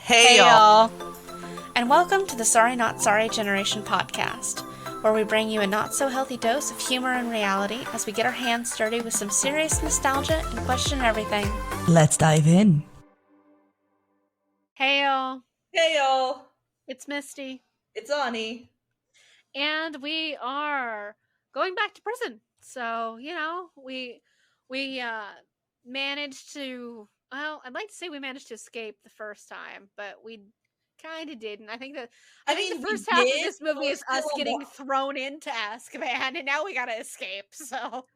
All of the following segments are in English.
Hey y'all, and welcome to the Sorry Not Sorry Generation podcast, where we bring you a not so healthy dose of humor and reality as we get our hands dirty with some serious nostalgia and question everything. Let's dive in. Hey y'all, Hey y'all, it's Misty, it's Ani. and we are going back to prison. So we managed to. Well, I'd like to say we managed to escape the first time, but we kind of didn't. I think the first half of this movie is us getting thrown into Azkaban, and now we gotta escape. So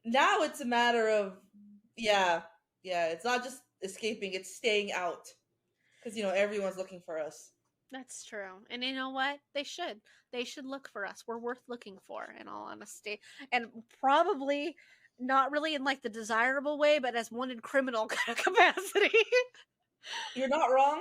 now it's a matter of it's not just escaping; it's staying out because everyone's looking for us. that's true, and you know what? They should look for us. We're worth looking for, in all honesty, and probably not really in like the desirable way, but as wanted criminal kind of capacity. You're not wrong.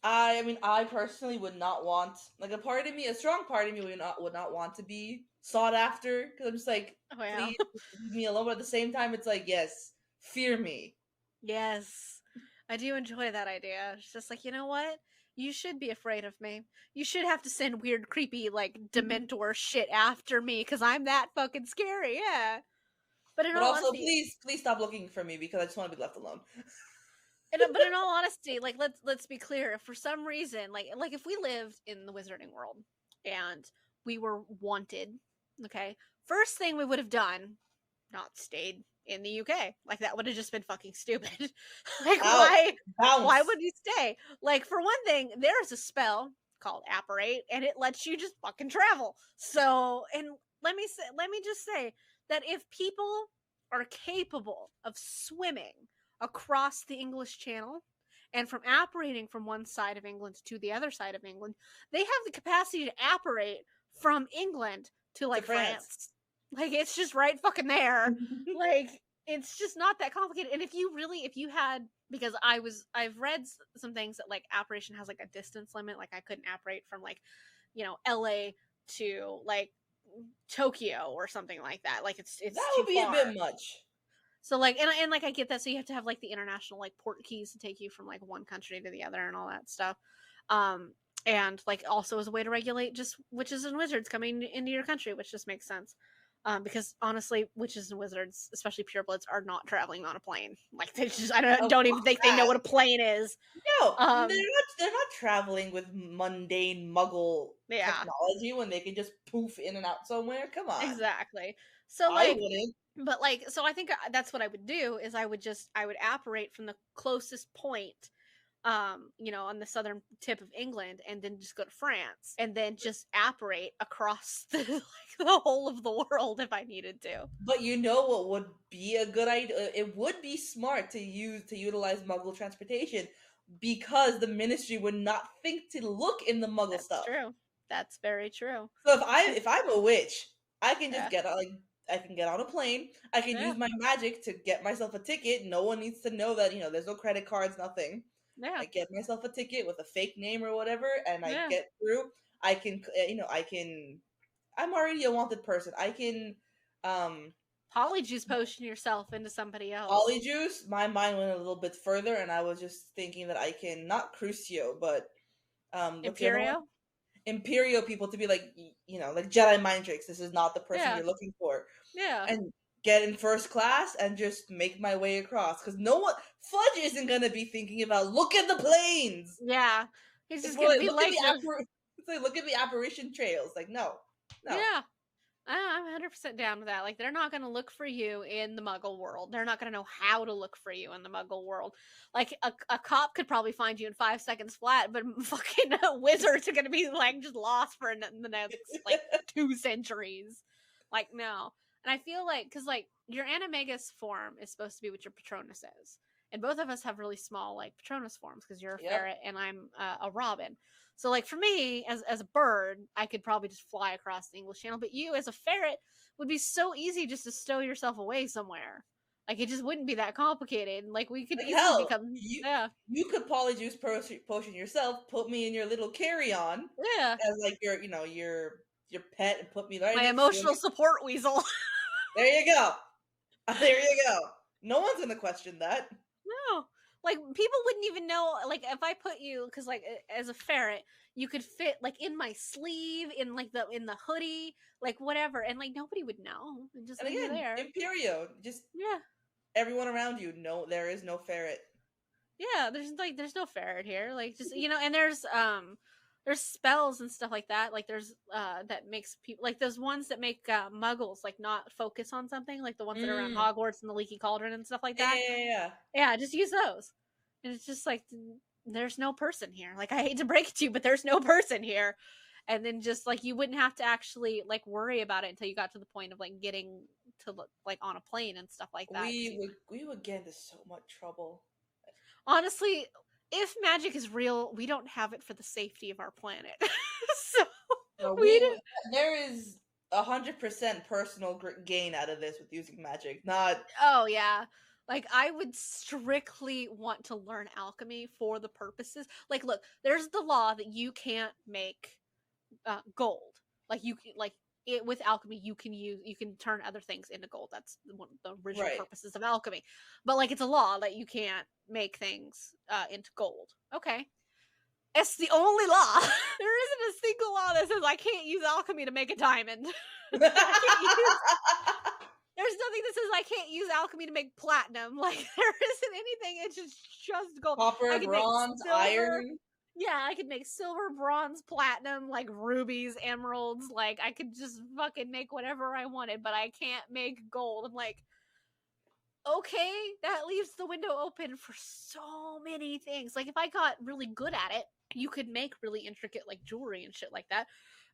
I personally would not want a strong part of me would not want to be sought after because I'm just like, Oh, yeah. please leave me alone. But at the same time, it's like, yes, fear me. Yes, I do enjoy that idea. It's just like, you know what? You should be afraid of me. You should have to send weird, creepy, like, dementor shit after me because I'm that fucking scary. Yeah. But in But all also, honesty, please stop looking for me because I just want to be left alone. but in all honesty, like, let's be clear. If for some reason, like if we lived in the wizarding world and we were wanted, okay, first thing we would have done, not stayed in the UK. Like that would have just been fucking stupid. Like why would you stay? Like for one thing, there's a spell called apparate and it lets you just fucking travel. So, and let me just say that if people are capable of swimming across the English Channel and from apparating from one side of England to the other side of England, they have the capacity to apparate from England to like France. Like it's just right fucking there. Like it's just not that complicated. And if you had, because I've read some things that like apparition has like a distance limit. Like I couldn't apparate from like, LA to like Tokyo or something like that. Like it's That too would be far. a bit much. So like and like I get that. So you have to have like the international like port keys to take you from like one country to the other and all that stuff. And like also as a way to regulate just witches and wizards coming into your country, which just makes sense. Because honestly, witches and wizards, especially purebloods, are not traveling on a plane. Like they just, don't even think they know what a plane is. No, they're not traveling with mundane Muggle technology when they can just poof in and out somewhere. Come on, exactly. So I like, wouldn't. but like, so I think that's what I would do is I would apparate from the closest point on the southern tip of England and then just go to France and then just apparate across the whole of the world if I needed to. But you know what would be a good idea? It would be smart to utilize Muggle transportation because the Ministry would not think to look in the Muggle stuff. That's true. That's very true. So if I'm a witch, I can just Yeah. I can get on a plane. I can Yeah. use my magic to get myself a ticket. No one needs to know that there's no credit cards, nothing. Yeah. I get myself a ticket with a fake name or whatever, and I Yeah. get through. I can, I'm already a wanted person. I can, Polyjuice potion yourself into somebody else. Polyjuice. My mind went a little bit further, and I was just thinking that I can not Crucio, but Imperio people to be like, like Jedi mind tricks. This is not the person you're looking for. Yeah. And get in first class and just make my way across because Fudge isn't gonna be thinking about look at the planes. Yeah, he's just gonna be like look at the apparition trails. Like no. Yeah, I'm 100% down with that. Like they're not gonna look for you in the Muggle world. They're not gonna know how to look for you in the Muggle world. Like a cop could probably find you in 5 seconds flat, but fucking wizards are gonna be like just lost for the next like 2 centuries. Like no. And I feel like, because like your animagus form is supposed to be what your Patronus is, and both of us have really small like Patronus forms because you're a ferret and I'm a robin. So like for me as a bird, I could probably just fly across the English Channel, but you as a ferret would be so easy just to stow yourself away somewhere. Like it just wouldn't be that complicated. Like we could easily become You could Polyjuice potion yourself, put me in your little carry-on. Yeah. As like your pet and put me right my emotional support weasel. There you go. There you go. No one's gonna question that. No. Like, people wouldn't even know, like, if I put you, because, like, as a ferret, you could fit, like, in my sleeve, in the hoodie, like, whatever, and, like, nobody would know. It'd just And leave you again, there. Imperio, just Yeah. everyone around you. No, there is no ferret. Yeah, there's no ferret here. Like, just, and there's spells and stuff like that. Like, there's that makes people, like, those ones that make muggles like not focus on something, like the ones that are around Mm. Hogwarts and the leaky cauldron and stuff like Yeah, that. yeah, yeah, yeah. Yeah, just use those. And it's just like, there's no person here. Like, I hate to break it to you, but there's no person here. And then just like, you wouldn't have to actually like worry about it until you got to the point of like getting to like on a plane and stuff like that. We would get into so much trouble. Honestly, if magic is real, we don't have it for the safety of our planet. So No, we didn't. there is 100% personal gain out of this with using magic. Not Oh yeah. Like, I would strictly want to learn alchemy for the purposes. Like, look, there's the law that you can't make gold. Like, with alchemy, you can turn other things into gold. That's one of the original right. purposes of alchemy. But like, it's a law that you can't make things into gold. Okay, it's the only law. There isn't a single law that says I can't use alchemy to make a diamond. There's nothing that says I can't use alchemy to make platinum. Like, there isn't anything. It's just gold. Copper, I can bronze, make silver. iron. Yeah, I could make silver, bronze, platinum, like rubies, emeralds. Like, I could just fucking make whatever I wanted, but I can't make gold. I'm like, okay, that leaves the window open for so many things. Like, if I got really good at it, you could make really intricate like jewelry and shit like that.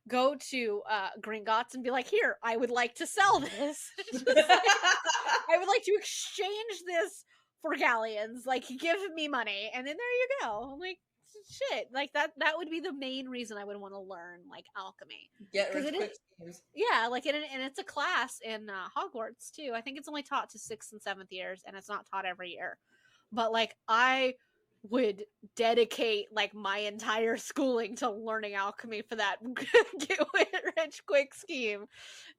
Go to Gringotts and be like, here, I would like to sell this. I would like to exchange this for galleons. Like, give me money, and then there you go. I'm like, shit, like that would be the main reason I would want to learn like alchemy. Get rich quick schemes. Yeah, like, and it's a class in Hogwarts too. I think it's only taught to 6th and 7th years, and it's not taught every year. But like, I would dedicate like my entire schooling to learning alchemy for that get rich quick scheme.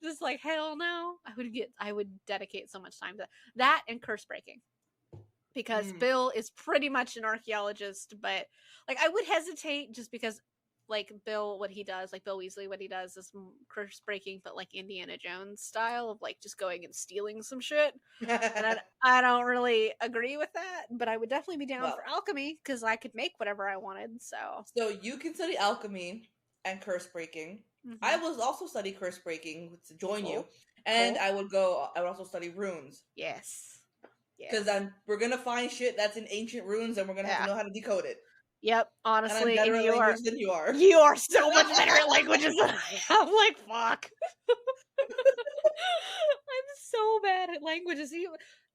Just like, hell no, I would dedicate so much time to that and curse breaking. Because Bill is pretty much an archaeologist, but like, I would hesitate just because like Bill Weasley, what he does is curse breaking, but like Indiana Jones style of like just going and stealing some shit. And I don't really agree with that, but I would definitely be down for alchemy because I could make whatever I wanted. So you can study alchemy and curse breaking. Mm-hmm. I will also study curse breaking to join you, and I would also study runes. Yes. Because we're gonna find shit that's in ancient runes, and we're gonna have to know how to decode it. Yep, honestly, and I'm better at language than you are. You are so much better at languages than I am. Like, fuck. I'm so bad at languages.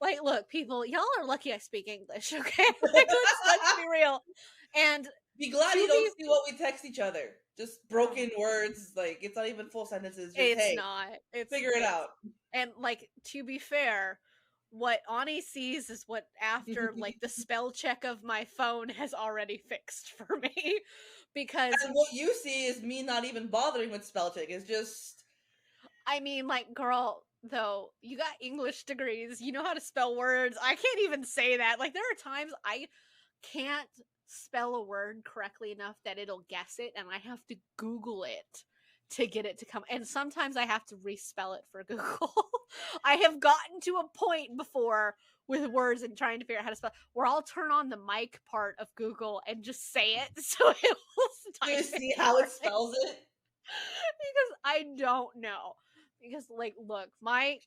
Like, look, people, y'all are lucky I speak English. Okay, like, let's be real. And be glad you don't see what we text each other. Just broken words. Like, it's not even full sentences. Just, figure it out. And like, to be fair, what Ani sees is what after like the spell check of my phone has already fixed for me. Because and what you see is me not even bothering with spell check. It's just, I mean, like, girl, though, you got English degrees, you know how to spell words. I can't even say that. Like, there are times I can't spell a word correctly enough that it'll guess it, and I have to Google it to get it to come. And sometimes I have to respell it for Google. I have gotten to a point before with words and trying to figure out how to spell, where I'll turn on the mic part of Google and just say it so it will you see how it spells it. Because I don't know. Because, like, look, my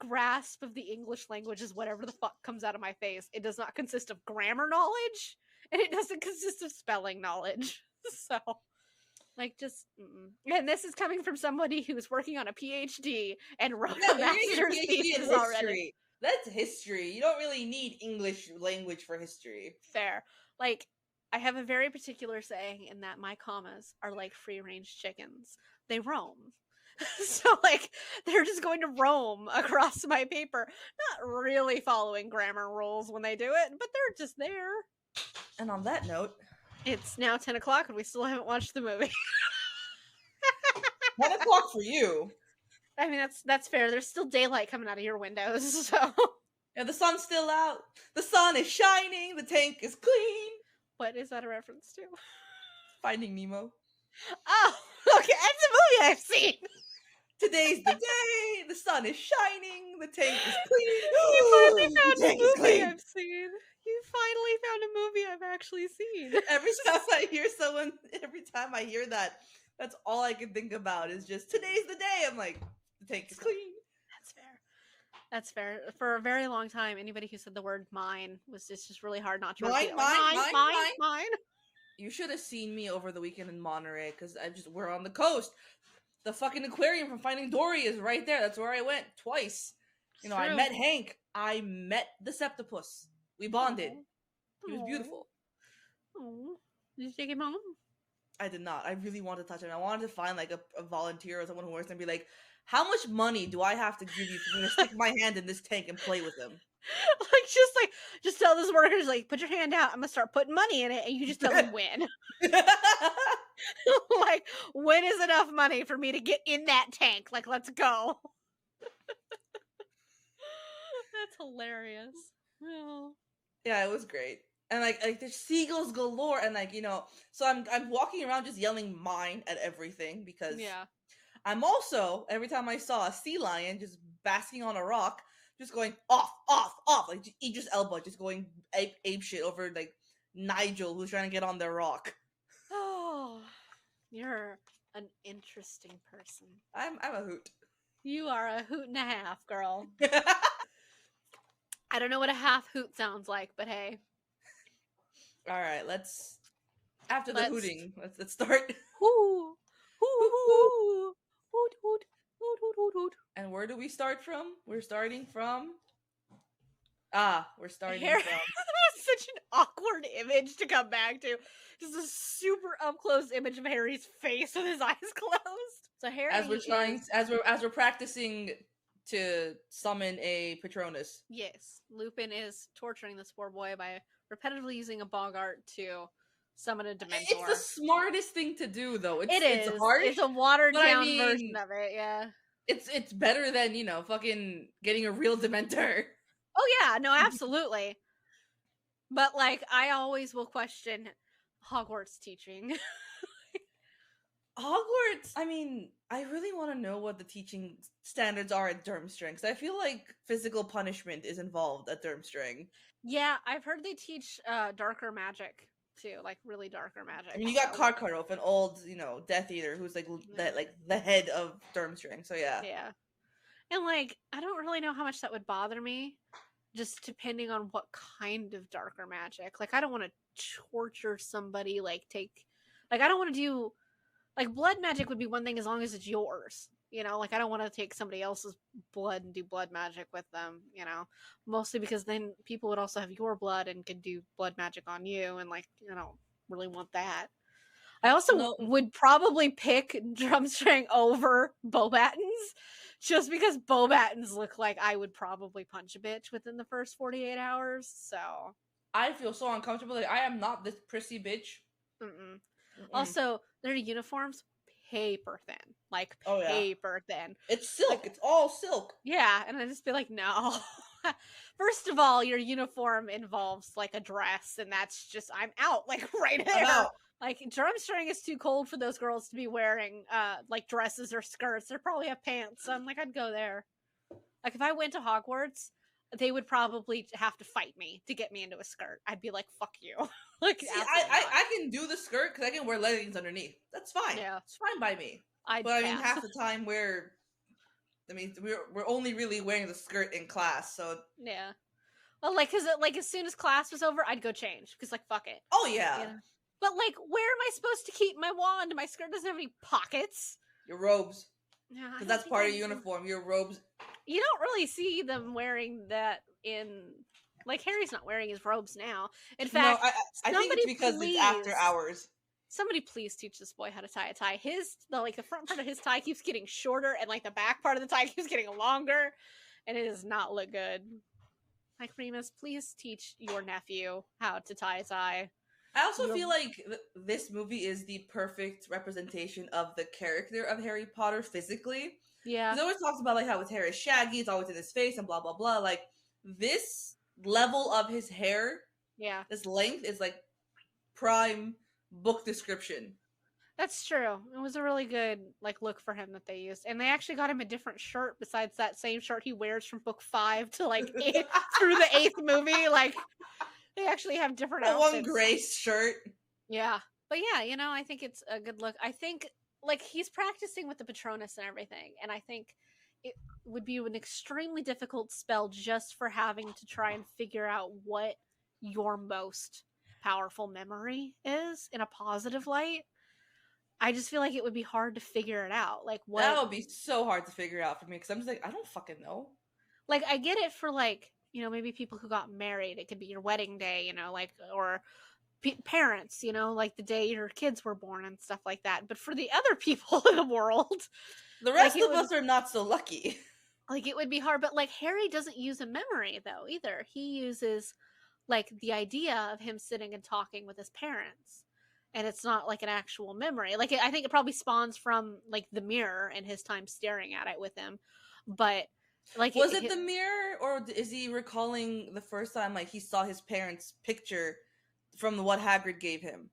grasp of the English language is whatever the fuck comes out of my face. It does not consist of grammar knowledge, and it doesn't consist of spelling knowledge. So, like, just, and this is coming from somebody who's working on a PhD and wrote a master's thesis already. That's history. You don't really need English language for history. Fair. Like, I have a very particular saying in that my commas are like free-range chickens. They roam. So, like, they're just going to roam across my paper, not really following grammar rules when they do it, but they're just there. And on that note, it's now 10 o'clock and we still haven't watched the movie. 10 o'clock for you. I mean, that's fair. There's still daylight coming out of your windows, so. Yeah, the sun's still out. The sun is shining. The tank is clean. What is that a reference to? Finding Nemo. Oh, okay, it's a movie I've seen. Today's the day. The sun is shining. The tank is clean. You finally The found a tank is movie clean. I've seen. You finally found a movie I've actually seen. Every time I hear that, that's all I can think about is just today's the day. I'm like, the tank is clean. That's fair. That's fair. For a very long time, anybody who said the word mine was just really hard not to repeat it. Like, mine. You should have seen me over the weekend in Monterey because we're on the coast. The fucking aquarium from Finding Dory is right there. That's where I went twice. You know, I met Hank. I met the septopus. We bonded. He was beautiful. Oh, did you take him home? I did not. I really wanted to touch him. I wanted to find like a volunteer or someone who works and be like, how much money do I have to give you for me to stick my hand in this tank and play with him? Just tell those workers, like, put your hand out. I'm gonna start putting money in it, and you just tell them when. Like, when is enough money for me to get in that tank? Like, let's go. That's hilarious. Oh. Yeah, it was great. And like there's seagulls galore, and like, you know, so I'm walking around just yelling mine at everything because I'm also, every time I saw a sea lion just basking on a rock, just going off, like Idris Elba just going ape shit over like Nigel who's trying to get on their rock. Oh, you're an interesting person. I'm a hoot. You are a hoot and a half, girl. I don't know what a half hoot sounds like, but hey. All right, let's hooting, let's start. Hoo, hoo, hoo, hoot, hoot, hoot, hoot, hoot, hoot. And where do we start from? We're starting from. That was such an awkward image to come back to. Just a super up close image of Harry's face with his eyes closed. So Harry, as we're practicing to summon a Patronus. Yes, Lupin is torturing this poor boy by repetitively using a boggart to summon a dementor. It's the smartest thing to do, though. It's harsh. It's a watered down version of it. Yeah. It's better than, you know, fucking getting a real dementor. Oh yeah, no, absolutely. But like, I always will question Hogwarts teaching. Hogwarts, I mean, I really want to know what the teaching standards are at Durmstrang, because I feel like physical punishment is involved at Durmstrang. Yeah, I've heard they teach darker magic too, like really darker magic. I mean, you got Karkaroff, an old, you know, Death Eater, who's like the head of Durmstrang. So yeah. Yeah, and like, I don't really know how much that would bother me, just depending on what kind of darker magic. Like, I don't want to torture somebody. Like, I don't want to do. Like, blood magic would be one thing as long as it's yours, you know? Like, I don't want to take somebody else's blood and do blood magic with them, you know? Mostly because then people would also have your blood and could do blood magic on you, and, like, I don't really want that. I also would probably pick Durmstrang over Beauxbatons, just because Beauxbatons look like I would probably punch a bitch within the first 48 hours, so... I feel so uncomfortable. Like, I am not this prissy bitch. Mm-mm. Also, their uniforms, paper thin. Like, paper thin. It's silk. Like, it's all silk. Yeah, and I just be like, no. First of all, your uniform involves, like, a dress, and that's just, I'm out, like, right there. Like, Durmstrang is too cold for those girls to be wearing, like, dresses or skirts. They probably have pants, so I'm like, I'd go there. Like, if I went to Hogwarts, they would probably have to fight me to get me into a skirt. I'd be like, fuck you. Like, see, I can do the skirt because I can wear leggings underneath. That's fine. Yeah, it's fine by me. But I mean, half the time we're only really wearing the skirt in class, so yeah. Well, like, cause like as soon as class was over, I'd go change because like fuck it. Oh yeah. You know? But like, where am I supposed to keep my wand? My skirt doesn't have any pockets. Your robes. Yeah, because that's part of your uniform. Your robes. You don't really see them wearing that in. Like, Harry's not wearing his robes now. In fact, no, I think it's because it's after hours. Somebody please teach this boy how to tie a tie. The front part of his tie keeps getting shorter, and like the back part of the tie keeps getting longer, and it does not look good. Like, Remus, please teach your nephew how to tie a tie. I also feel like this movie is the perfect representation of the character of Harry Potter physically. Yeah. Because it always talks about like how his hair is shaggy, it's always in his face, and blah blah blah. Like, this level of his hair, this length is like prime book description. That's true. It was a really good look for him that they used, and they actually got him a different shirt besides that same shirt he wears from book 5 to through the 8th movie. Like they actually have different outfits. One gray shirt. Yeah, but yeah, I think it's a good look. I think he's practicing with the Patronus and everything, and I think it would be an extremely difficult spell just for having to try and figure out what your most powerful memory is in a positive light. I just feel like it would be hard to figure it out. Like what that would be so hard to figure out for me because I'm just like, I don't fucking know. Like I get it for maybe people who got married. It could be your wedding day, or parents, like the day your kids were born and stuff like that. But for the other people in the world, the rest of us are not so lucky. Like it would be hard. But Harry doesn't use a memory though either. He uses the idea of him sitting and talking with his parents. And it's not an actual memory. I think it probably spawns from the mirror and his time staring at it with him. But was it the mirror, or is he recalling the first time he saw his parents' picture from what Hagrid gave him?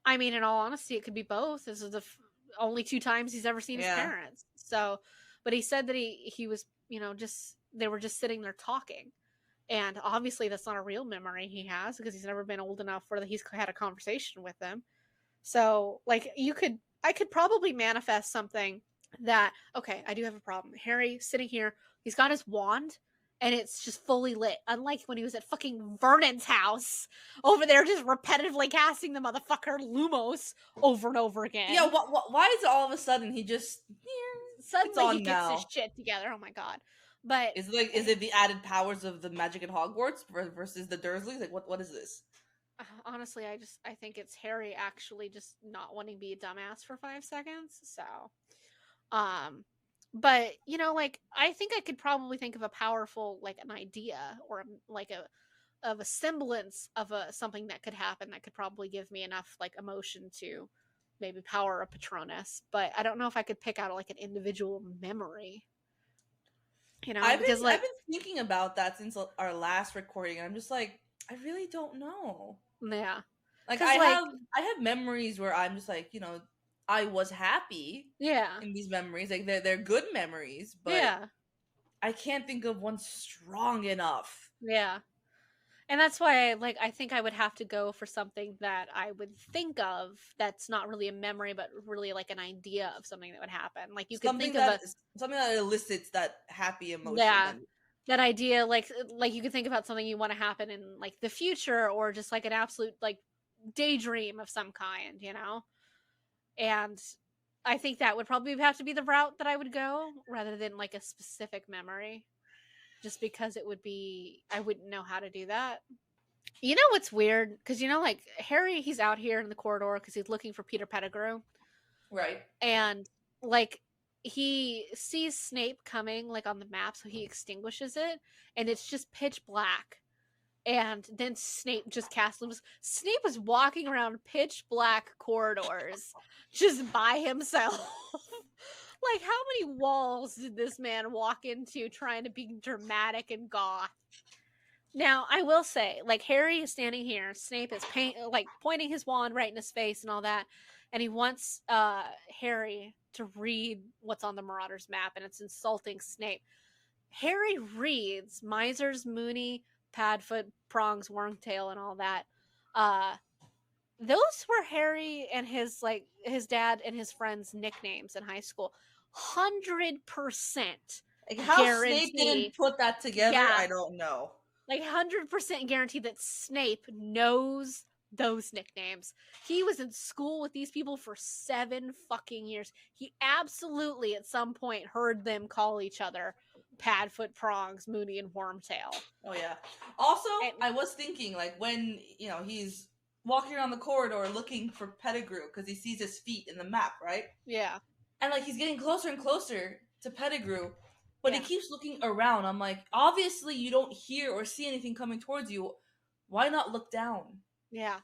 I mean, in all honesty, it could be both. This is the only 2 times he's ever seen his parents. So, but he said that he was, they were just sitting there talking. And obviously that's not a real memory he has because he's never been old enough where he's had a conversation with them. So I could probably manifest something that, okay, I do have a problem. Harry sitting here, he's got his wand and it's just fully lit. Unlike when he was at fucking Vernon's house over there just repetitively casting the motherfucker Lumos over and over again. Yeah, why is it all of a sudden he just... Suddenly he gets his shit together. Oh my god. But is it the added powers of the magic at Hogwarts versus the Dursleys? What is this? Honestly, I think it's Harry actually just not wanting to be a dumbass for 5 seconds. So, but I think I could probably think of a powerful an idea or a semblance of something that could happen that could probably give me enough emotion to maybe power a Patronus. But I don't know if I could pick out an individual memory. I've been thinking about that since our last recording, and I'm just like, I really don't know. Yeah, I have memories where I'm just I was happy. Yeah, in these memories, they're good memories, but yeah, I can't think of one strong enough. Yeah. And that's why I think I would have to go for something that I would think of that's not really a memory, but really an idea of something that would happen. You could think of something that elicits that happy emotion. Yeah, that idea, you could think about something you want to happen in the future, or just an absolute daydream of some kind, And I think that would probably have to be the route that I would go, rather than a specific memory. Just because it would be, I wouldn't know how to do that. You know what's weird? Because Harry, he's out here in the corridor because he's looking for Peter Pettigrew, right? And he sees Snape coming on the map, so he extinguishes it, and it's just pitch black. And then Snape just casts Lumos. Snape was walking around pitch black corridors just by himself. How many walls did this man walk into trying to be dramatic and goth? Now, I will say, Harry is standing here, Snape is pointing his wand right in his face and all that, and he wants Harry to read what's on the Marauders map, and it's insulting Snape. Harry reads Misers, Moony, Padfoot, Prongs, Wormtail, and all that. Those were Harry and his dad and his friends' nicknames in high school. 100% how Snape didn't put that together, I don't know. 100% guarantee that Snape knows those nicknames. He was in school with these people for 7 fucking years. He absolutely at some point heard them call each other Padfoot, Prongs, Moony, and Wormtail. Oh yeah. Also, I was thinking when he's walking around the corridor looking for Pettigrew because he sees his feet in the map, right? Yeah. And he's getting closer and closer to Pettigrew, but he keeps looking around. I'm like, obviously you don't hear or see anything coming towards you. Why not look down? Yeah.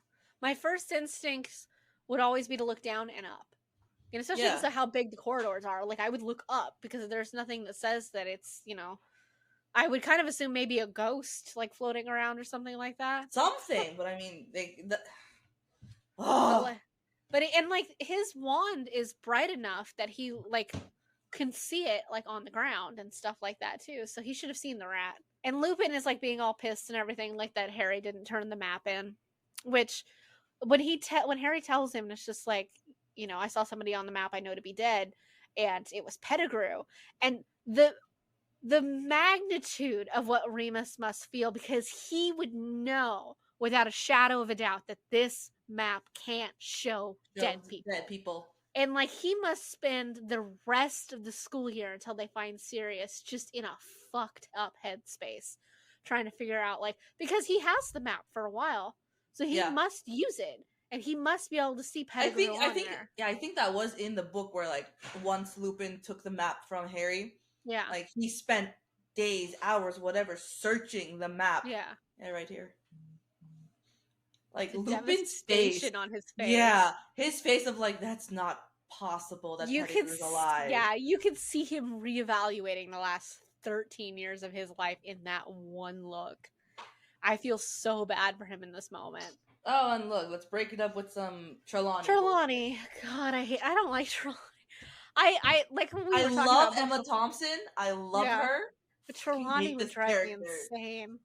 My first instincts would always be to look down and up. And especially because of how big the corridors are. I would look up because there's nothing that says that it's, I would kind of assume maybe a ghost, like, floating around or something like that. Something, but I mean, But, and, like, his wand is bright enough that he, like, can see it, like, on the ground and stuff like that, too, so he should have seen the rat. And Lupin is, like, being all pissed and everything, like, that Harry didn't turn the map in, which, when Harry tells him, it's just like, I saw somebody on the map I know to be dead, and it was Pettigrew. And the magnitude of what Remus must feel, because he would know without a shadow of a doubt that this map can't show dead people. And, like, he must spend the rest of the school year until they find Sirius just in a fucked up headspace, trying to figure out, like, because he has the map for a while, so he must use it, and he must be able to see Pettigrew on there. Yeah, I think that was in the book where, like, once Lupin took the map from Harry, like, he spent days, hours, whatever, searching the map. Yeah, right here. Like, the Lupin's face on his face. Yeah, his face of, like, that's not possible that Pettigrew's alive. Yeah, you can see him reevaluating the last 13 years of his life in that one look. I feel so bad for him in this moment. Oh, and look, let's break it up with some Trelawney. God, I don't like Trelawney. I like when we were talking love about Emma Thompson. I love her. But Trelawney would drive me insane.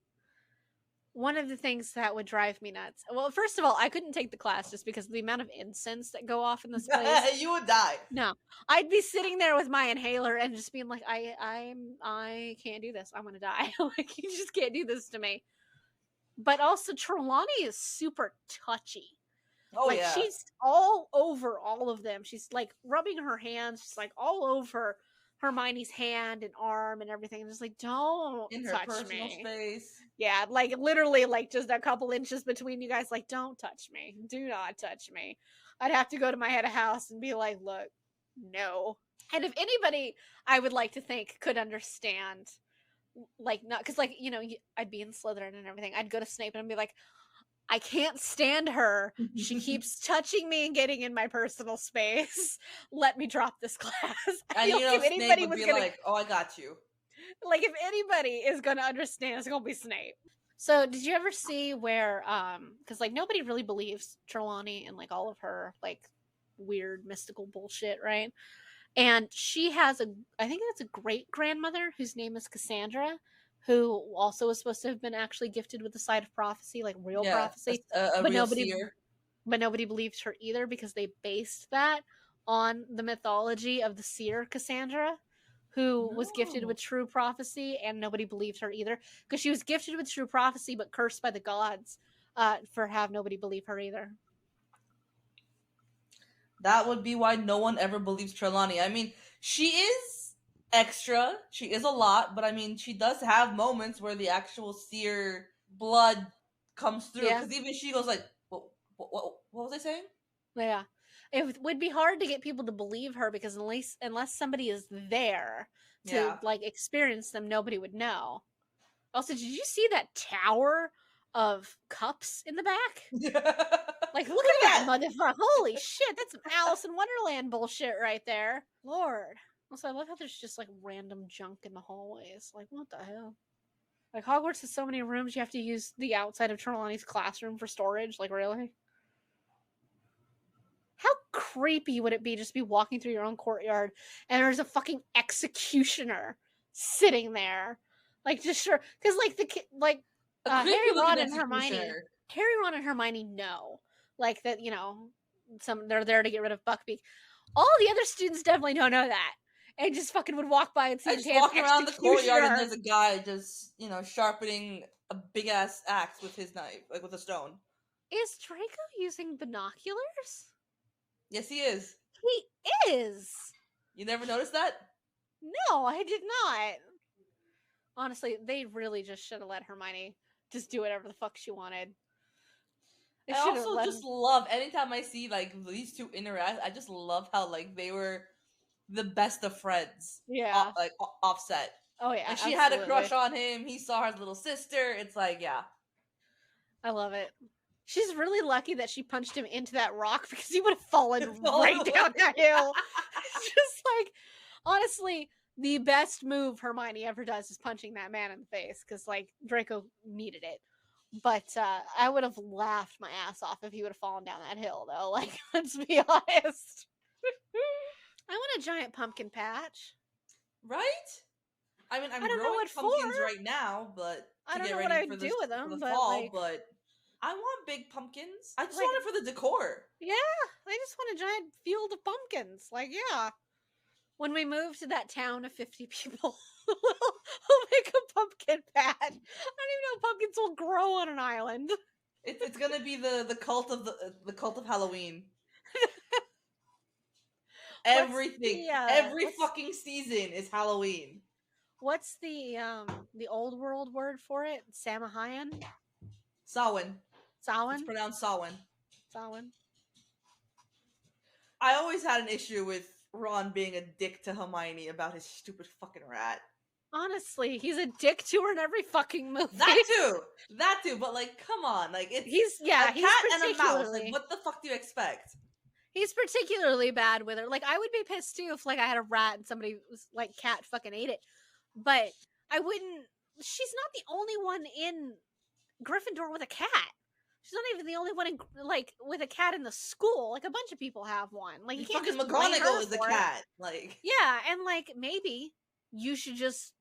One of the things that would drive me nuts. Well, first of all, I couldn't take the class just because of the amount of incense that go off in this place. You would die. No, I'd be sitting there with my inhaler and just being like, I can't do this. I'm gonna die. Like, you just can't do this to me. But also, Trelawney is super touchy. Oh, like, she's all over all of them. She's, like, rubbing her hands. She's, like, all over Hermione's hand and arm and everything. And just like, don't in her touch personal me. Space. Yeah, like, literally, like, just a couple inches between you guys. Like, don't touch me. Do not touch me. I'd have to go to my head of house and be like, look, no. And if anybody, I would like to think, could understand, like, not, because, like, I'd be in Slytherin and everything. I'd go to Snape and I'd be like, I can't stand her. She keeps touching me and getting in my personal space. Let me drop this class. And if anybody would be like, oh, I got you. Like, if anybody is going to understand, it's going to be Snape. So, did you ever see where, because, like, nobody really believes Trelawney and, like, all of her, like, weird mystical bullshit, right? And she has I think it's a great-grandmother whose name is Cassandra, who also was supposed to have been actually gifted with the sight of prophecy, like real prophecy. But nobody believed her either, because they based that on the mythology of the seer Cassandra, who was gifted with true prophecy, and nobody believed her either, because she was gifted with true prophecy but cursed by the gods for have nobody believe her either. That would be why no one ever believes Trelawney. I mean, she is extra. She is a lot, but I mean, she does have moments where the actual seer blood comes through. Because even she goes like, what was I saying? Yeah. It would be hard to get people to believe her, because unless somebody is there to like experience them, nobody would know. Also, did you see that tower of cups in the back? Like, look at that motherfucker. Holy shit, that's some Alice in Wonderland bullshit right there. Lord. Also, I love how there's just, like, random junk in the hallways. Like, what the hell? Like, Hogwarts has so many rooms, you have to use the outside of Trelawney's classroom for storage. Like, really? How creepy would it be just to be walking through your own courtyard and there's a fucking executioner sitting there? Like, just sure. Because, like, Harry, Ron, and Hermione know, like, that, they're there to get rid of Buckbeak. All the other students definitely don't know that, and just fucking would walk by and see him walking around the courtyard, and there's a guy just, sharpening a big ass axe with his knife, like with a stone. Is Draco using binoculars? Yes, he is. He is. You never noticed that? No, I did not. Honestly, they really just should have let Hermione just do whatever the fuck she wanted. I also just love, anytime I see, like, these two interact, I just love how, like, they were the best of friends. Yeah. Offset. Oh, yeah. And she had a crush on him. He saw her little sister. It's like, yeah. I love it. She's really lucky that she punched him into that rock, because he would have fallen right down that hill. It's just like, honestly, the best move Hermione ever does is punching that man in the face, because like Draco needed it. But I would have laughed my ass off if he would have fallen down that hill, though. Like, let's be honest. I want a giant pumpkin patch. Right? I mean, I'm I don't know growing what pumpkins for. right now, but I to don't get know what ready I'd for do with them, the but fall, like, but I want big pumpkins. I just like, want it for the decor. Yeah, I just want a giant field of pumpkins. Like, yeah. When we move to that town of 50 people, we'll make a pumpkin patch. I don't even know if pumpkins will grow on an island. It's gonna be the cult of the cult of Halloween. Everything, every fucking season is Halloween. What's the old world word for it? Samahayan? Samhain. Samhain? It's pronounced Samhain. Samhain. I always had an issue with Ron being a dick to Hermione about his stupid fucking rat. Honestly, he's a dick to her in every fucking movie. That too. But like, come on, like he's a cat and a mouse. Like, what the fuck do you expect? He's particularly bad with her. Like, I would be pissed too if like I had a rat and somebody was like cat fucking ate it. But I wouldn't. She's not the only one in Gryffindor with a cat. She's not even the only one in like with a cat in the school. Like a bunch of people have one. Like you can't fucking just McGonagall is a cat. Like yeah, and like maybe you should just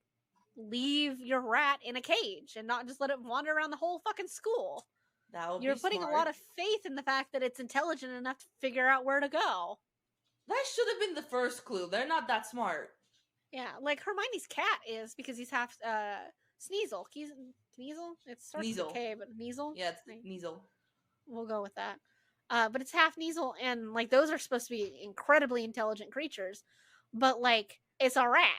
leave your rat in a cage and not just let it wander around the whole fucking school. You're putting a lot of faith in the fact that it's intelligent enough to figure out where to go. That should have been the first clue. They're not that smart. Yeah, like Hermione's cat is because he's half Sneasel. Kneasel? It starts with a K, but Kneasel? Yeah, it's Kneasel. We'll go with that. But it's half Kneasel, and like those are supposed to be incredibly intelligent creatures. But like it's a rat.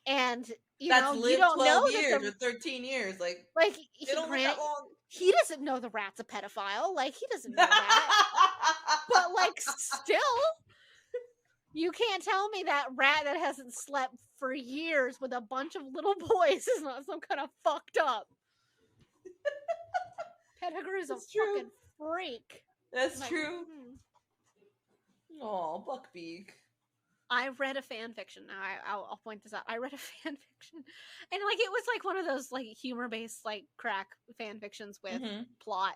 And you don't know 12 years or 13 years. Like they don't live that long. He doesn't know the rat's a pedophile. Like he doesn't know that. But like still, you can't tell me that rat that hasn't slept for years with a bunch of little boys is not some kind of fucked up. Pettigrew's a fucking freak. That's true. Oh, Buckbeak. I read a fan fiction. Now I'll point this out. I read a fan fiction, and like it was like one of those like humor based like crack fan fictions with plot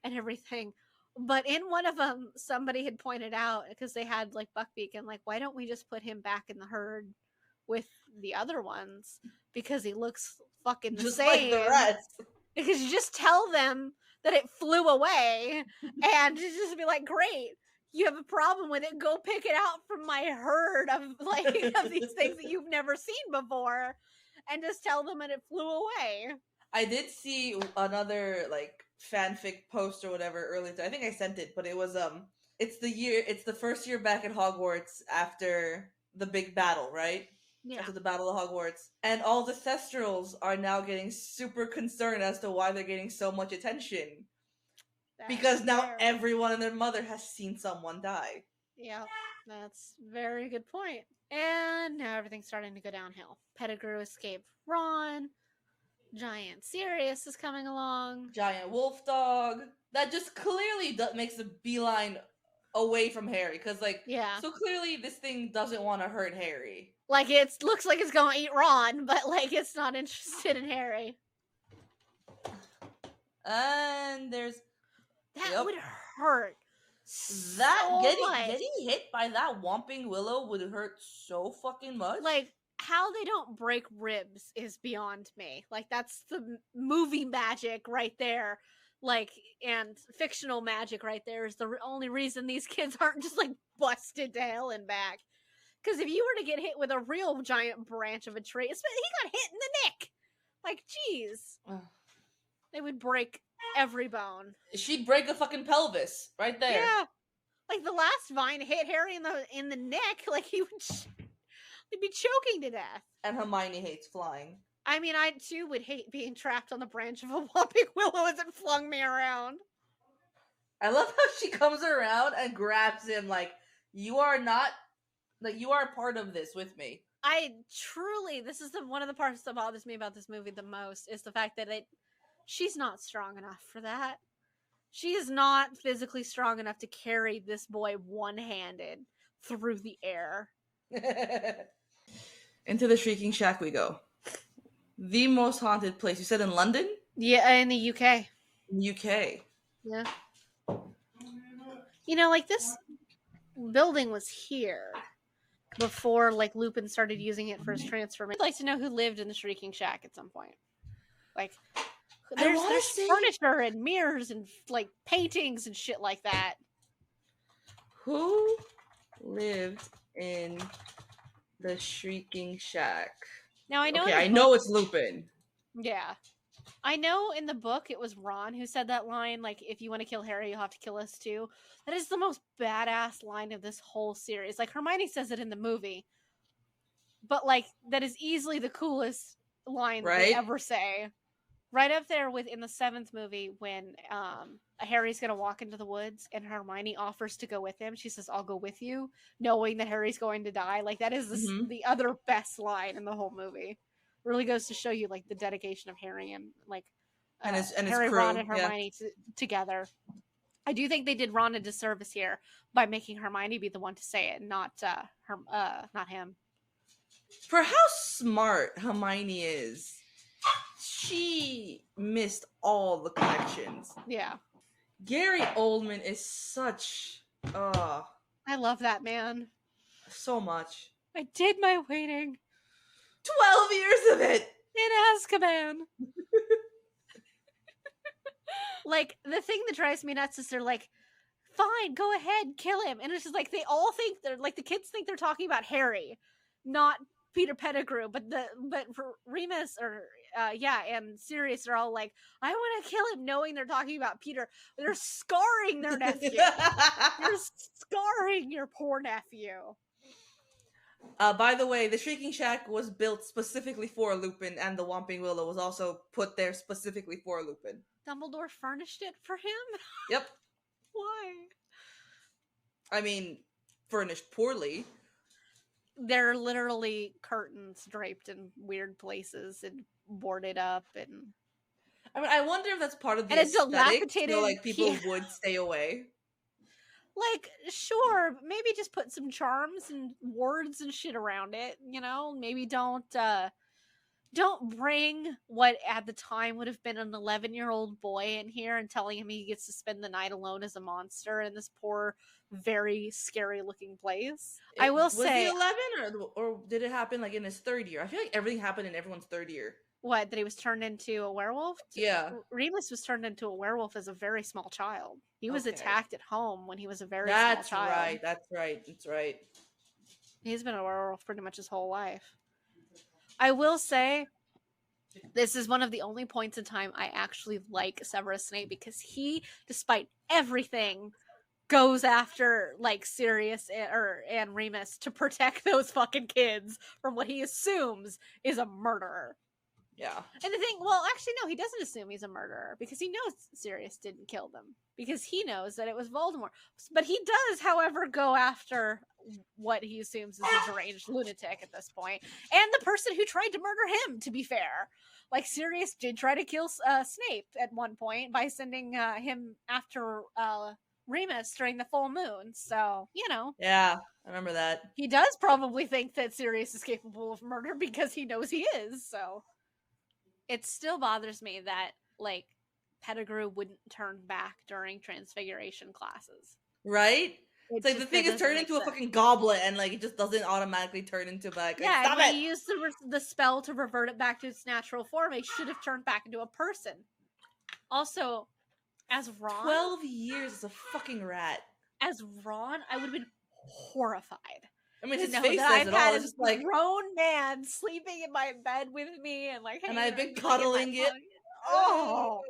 and everything. But in one of them, somebody had pointed out because they had like Buckbeak and like, why don't we just put him back in the herd with the other ones because he looks fucking the same. Like the rest. Because you just tell them that it flew away and just be like, great. You have a problem with it, go pick it out from my herd of like of these things that you've never seen before and just tell them that it flew away. I did see another like fanfic post or whatever earlier. I think I sent it, but it was it's the first year back at Hogwarts after the big battle, right? Yeah. After the Battle of Hogwarts. And all the Thestrals are now getting super concerned as to why they're getting so much attention. Because now everyone and their mother has seen someone die. Yeah, that's a very good point. And now everything's starting to go downhill. Pettigrew escaped Ron. Giant Sirius is coming along. Giant Wolf Dog. That just clearly makes a beeline away from Harry. Because, like, so clearly this thing doesn't want to hurt Harry. Like, it looks like it's going to eat Ron, but, like, it's not interested in Harry. And there's... That would hurt. Getting hit by that Whomping Willow would hurt so fucking much. Like, how they don't break ribs is beyond me. Like, that's the movie magic right there. Like, and fictional magic right there is the only reason these kids aren't just, like, busted to hell and back. Because if you were to get hit with a real giant branch of a tree, he got hit in the neck. Like, jeez. They would break every bone. She'd break a fucking pelvis right there. Yeah, like the last vine hit Harry in the neck. Like he'd be choking to death. And Hermione hates flying. I mean, I too would hate being trapped on the branch of a whopping willow as it flung me around. I love how she comes around and grabs him like, you are part of this with me. This is one of the parts that bothers me about this movie the most is the fact that she's not strong enough for that. She is not physically strong enough to carry this boy one-handed through the air. Into the Shrieking Shack we go. The most haunted place. You said in London? Yeah, in the UK. UK. Yeah. You know, like this building was here before like Lupin started using it for his transformation. I'd like to know who lived in the Shrieking Shack at some point. Like there's furniture and mirrors and like paintings and shit like that. Who lived in the Shrieking Shack? Now I know. Okay, I know it's Lupin. Yeah. I know in the book it was Ron who said that line, like, if you want to kill Harry, you'll have to kill us too. That is the most badass line of this whole series. Like, Hermione says it in the movie, but, like, that is easily the coolest line they ever say. Right up there with in the 7th movie when Harry's going to walk into the woods and Hermione offers to go with him. She says, I'll go with you, knowing that Harry's going to die. Like, that is the other best line in the whole movie. Really goes to show you like the dedication of Harry and like and his Harry, crew. Ron, and Hermione together. I do think they did Ron a disservice here by making Hermione be the one to say it, not him. For how smart Hermione is, she missed all the connections. Yeah. Gary Oldman is such. I love that man so much. I did my waiting. 12 years of it in Azkaban. Like, the thing that drives me nuts is they're like, fine, go ahead, kill him. And it's just like, they all think they're like, the kids think they're talking about Harry, not Peter Pettigrew. But for Remus and Sirius are all like, I want to kill him, knowing they're talking about Peter. They're scarring their nephew. They're scarring your poor nephew. By the way, the Shrieking Shack was built specifically for Lupin, and the Whomping Willow was also put there specifically for Lupin. Dumbledore furnished it for him? Yep. Why? I mean, furnished poorly. They're literally curtains draped in weird places and boarded up, and I mean, I wonder if that's part of the aesthetic, so like people would stay away. Like, sure, maybe just put some charms and wards and shit around it, you know? Maybe don't bring what at the time would have been an 11-year-old boy in here and telling him he gets to spend the night alone as a monster in this poor, very scary looking place. I will say, was he 11 or did it happen like in his 3rd year? I feel like everything happened in everyone's 3rd year. What, that he was turned into a werewolf? Yeah. Remus was turned into a werewolf as a very small child. He was attacked at home when he was a very small child. That's right. He's been a werewolf pretty much his whole life. I will say, this is one of the only points in time I actually like Severus Snape, because he, despite everything, goes after like Sirius and Remus to protect those fucking kids from what he assumes is a murderer. Yeah. And the thing, well, actually, no, he doesn't assume he's a murderer, because he knows Sirius didn't kill them, because he knows that it was Voldemort. But he does, however, go after what he assumes is a deranged lunatic at this point, and the person who tried to murder him, to be fair. Like, Sirius did try to kill Snape at one point by sending him after Remus during the full moon, so, you know. Yeah, I remember that. He does probably think that Sirius is capable of murder because he knows he is, so. It still bothers me that, like, Pettigrew wouldn't turn back during transfiguration classes. Right? It's like the thing is turned into a fucking goblet, and like it just doesn't automatically turn into back. Yeah, like, when he used the spell to revert it back to its natural form, it should have turned back into a person. Also, as Ron... 12 years as a fucking rat. As Ron, I would have been horrified. I mean, his face says it all. It's just like, grown man sleeping in my bed with me and like, and I've been cuddling it. Oh,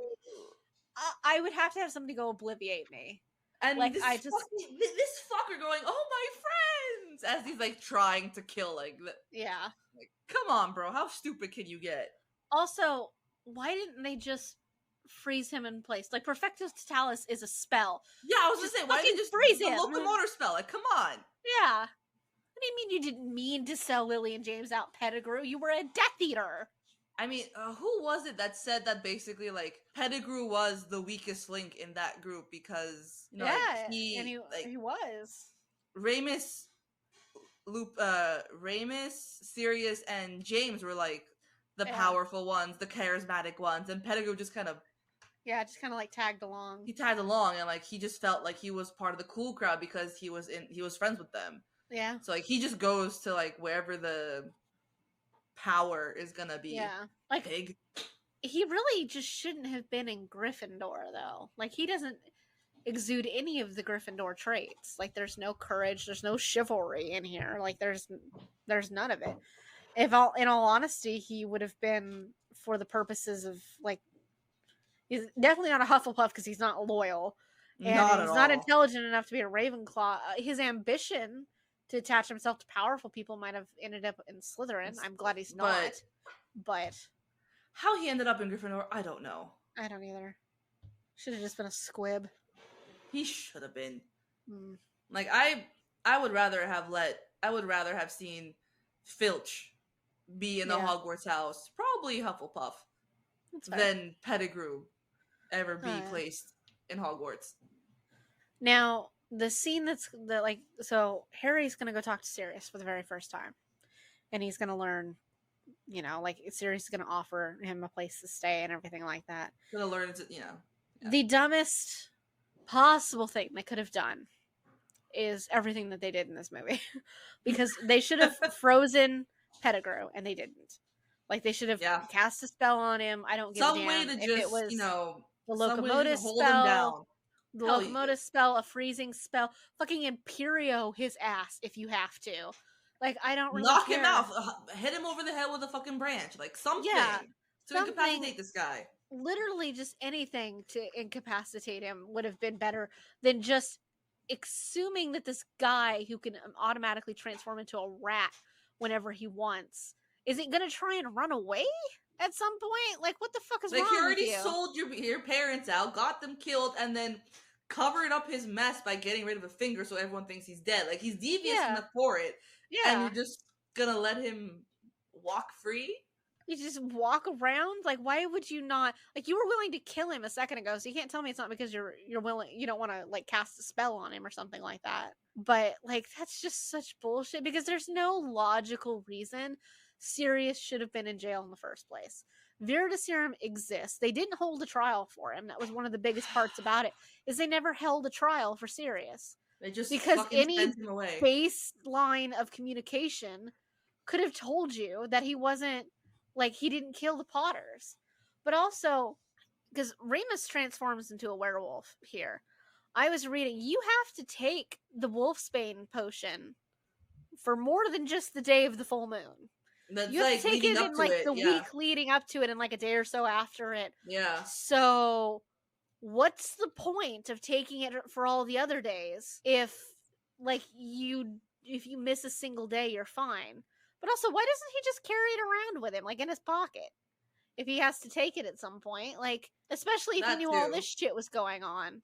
I would have to have somebody go obliviate me. And like, this fucker going, "Oh, my friends," as he's like trying to kill like. Yeah. Like, come on, bro. How stupid can you get? Also, why didn't they just freeze him in place? Like, Perfectus Totalis is a spell. Yeah, I was gonna say, why didn't you just freeze him? The locomotor spell. Like, come on. Yeah. What do you mean you didn't mean to sell Lily and James out, Pettigrew? You were a Death Eater. I mean, who was it that said that basically, like, Pettigrew was the weakest link in that group because, you know, yeah, like, he was. Remus, Ramus, Sirius, and James were like the powerful ones, the charismatic ones, and Pettigrew just kind of like tagged along. He tagged along, and like he just felt like he was part of the cool crowd because he was friends with them. Yeah. So like he just goes to like wherever the power is gonna be. Yeah. Like big. He really just shouldn't have been in Gryffindor though. Like he doesn't exude any of the Gryffindor traits. Like there's no courage, there's no chivalry in here. Like there's none of it. In all honesty, he would have been for the purposes of like he's definitely not a Hufflepuff because he's not loyal. And he's not intelligent enough to be a Ravenclaw. His ambition to attach himself to powerful people might have ended up in Slytherin. I'm glad he's not. But how he ended up in Gryffindor, I don't know. I don't either. Should have just been a squib. He should have been. Like I would rather have seen Filch be in the Hogwarts house, probably Hufflepuff, than Pettigrew ever be placed in Hogwarts. Now, the scene so Harry's gonna go talk to Sirius for the very first time, and he's gonna learn, like Sirius is gonna offer him a place to stay and everything like that. Gonna learn to, The dumbest possible thing they could have done is everything that they did in this movie, because they should have frozen Pettigrew, and they didn't. Like they should have cast a spell on him. I don't give a damn way to if just, it was the locomotive spell. The locomotive spell, a freezing spell, fucking Imperio his ass if you have to. Like I don't really knock care. him out, hit him over the head with a fucking branch, like something to incapacitate this guy. Literally, just anything to incapacitate him would have been better than just assuming that this guy who can automatically transform into a rat whenever he wants isn't gonna try and run away at some point. Like what the fuck is wrong with you? Like he already sold your parents out, got them killed, and then covered up his mess by getting rid of a finger so everyone thinks he's dead. Like he's devious enough for it, and you're just gonna let him walk free? You just walk around? Like why would you not? Like you were willing to kill him a second ago, so you can't tell me it's not because you're willing, you don't want to like cast a spell on him or something like that. But like that's just such bullshit, because there's no logical reason Sirius should have been in jail in the first place. Veritaserum exists. They didn't hold a trial for him. That was one of the biggest parts about it, is they never held a trial for Sirius. They just because any baseline of communication could have told you that he wasn't, like, he didn't kill the Potters. But also, because Remus transforms into a werewolf here. I was reading, you have to take the Wolfsbane potion for more than just the day of the full moon. That's you have like to take it in like the yeah. week leading up to it and like a day or so after it. Yeah. So what's the point of taking it for all the other days if like if you miss a single day you're fine? But also, why doesn't he just carry it around with him, like in his pocket, if he has to take it at some point? Like, especially if he knew all this shit was going on.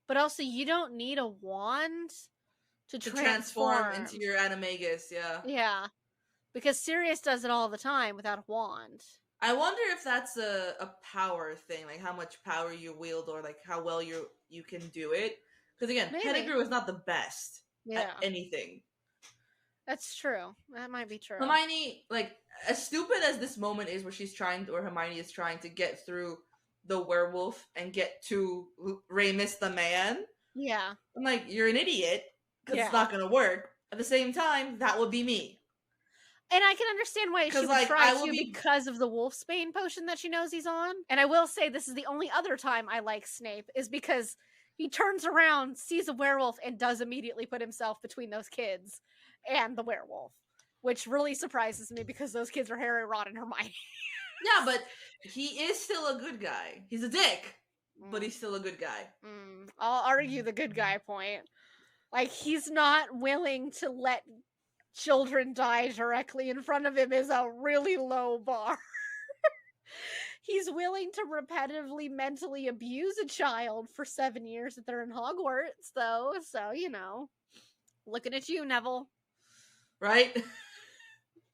But also, you don't need a wand to transform into your animagus, yeah. Yeah. Because Sirius does it all the time without a wand. I wonder if that's a power thing, like how much power you wield or like how well you can do it. Because again, Pettigrew is not the best at anything. That's true. That might be true. Hermione, like, as stupid as this moment is where Hermione is trying to get through the werewolf and get to Remus the man. Yeah. I'm like, you're an idiot, because it's not going to work. At the same time, that would be me. And I can understand why she would try to because of the Wolfsbane potion that she knows he's on. And I will say this is the only other time I like Snape, is because he turns around, sees a werewolf, and does immediately put himself between those kids and the werewolf. Which really surprises me because those kids are Harry, Ron, and Hermione. Yeah, but he is still a good guy. He's a dick, but he's still a good guy. I'll argue the good guy point. Like, he's not willing to let children die directly in front of him is a really low bar. He's willing to repetitively mentally abuse a child for 7 years that they're in Hogwarts, though. So, looking at you, Neville. Right?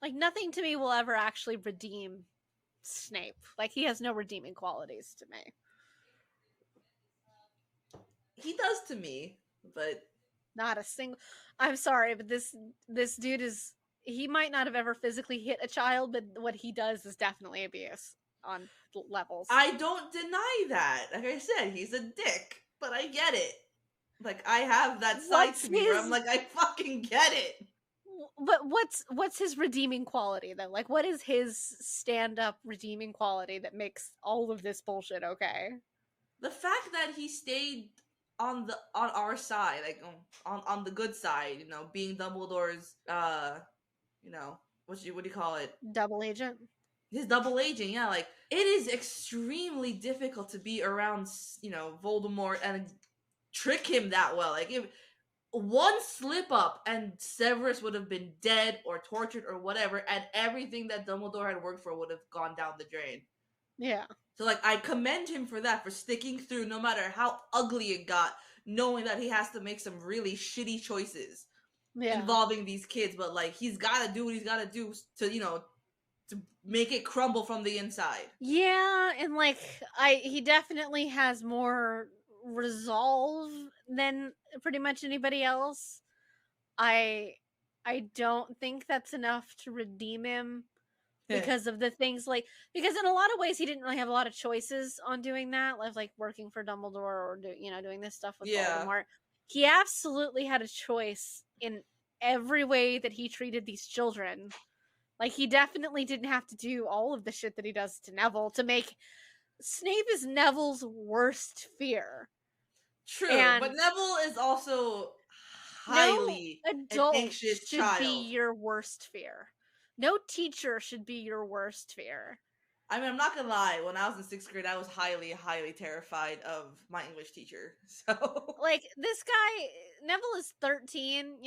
Like, nothing to me will ever actually redeem Snape. Like, he has no redeeming qualities to me. He does to me, but Not a single. I'm sorry, but this dude is. He might not have ever physically hit a child, but what he does is definitely abuse on levels. I don't deny that. Like I said, he's a dick, but I get it. Like I have that side to me where I'm like, I fucking get it. But what's his redeeming quality though? Like, what is his stand-up redeeming quality that makes all of this bullshit okay? The fact that he stayed on our side, like on the good side, you know, being Dumbledore's you know, what do you call it? Double agent. His double agent, yeah. Like it is extremely difficult to be around, you know, Voldemort and trick him that well. Like if one slip up and Severus would have been dead or tortured or whatever, and everything that Dumbledore had worked for would have gone down the drain. Yeah. So like I commend him for that, for sticking through no matter how ugly it got, knowing that he has to make some really shitty choices involving these kids, but like he's gotta do what he's gotta do to, you know, to make it crumble from the inside. Yeah, and like he definitely has more resolve than pretty much anybody else. I don't think that's enough to redeem him because of the things like, because in a lot of ways he didn't really have a lot of choices on doing that, like working for Dumbledore or doing this stuff with Voldemort. He absolutely had a choice in every way that he treated these children. Like he definitely didn't have to do all of the shit that he does to Neville to make Snape is Neville's worst fear. True, but Neville is also highly no adult an anxious should child. Be your worst fear. No teacher should be your worst fear. I mean, I'm not gonna lie. When I was in 6th grade, I was highly, highly terrified of my English teacher. So, like, this guy Neville is 13.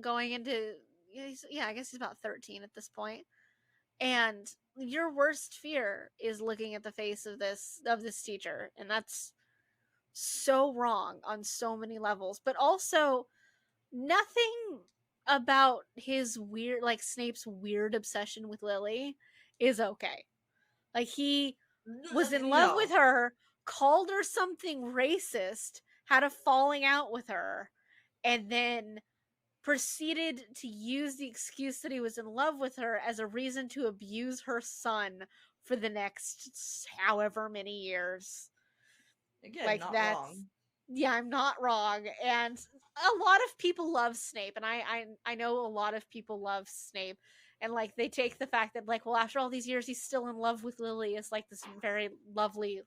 Going into I guess he's about 13 at this point. And your worst fear is looking at the face of this teacher, and that's so wrong on so many levels. But also, nothing about his weird, like Snape's weird obsession with Lily is okay. Like, he was in love with her, called her something racist, had a falling out with her, and then proceeded to use the excuse that he was in love with her as a reason to abuse her son for the next however many years. Again, like, not wrong. Yeah, I'm not wrong. And a lot of people love Snape, and I know a lot of people love Snape, and like they take the fact that, like, well, after all these years he's still in love with Lily is like this very lovely,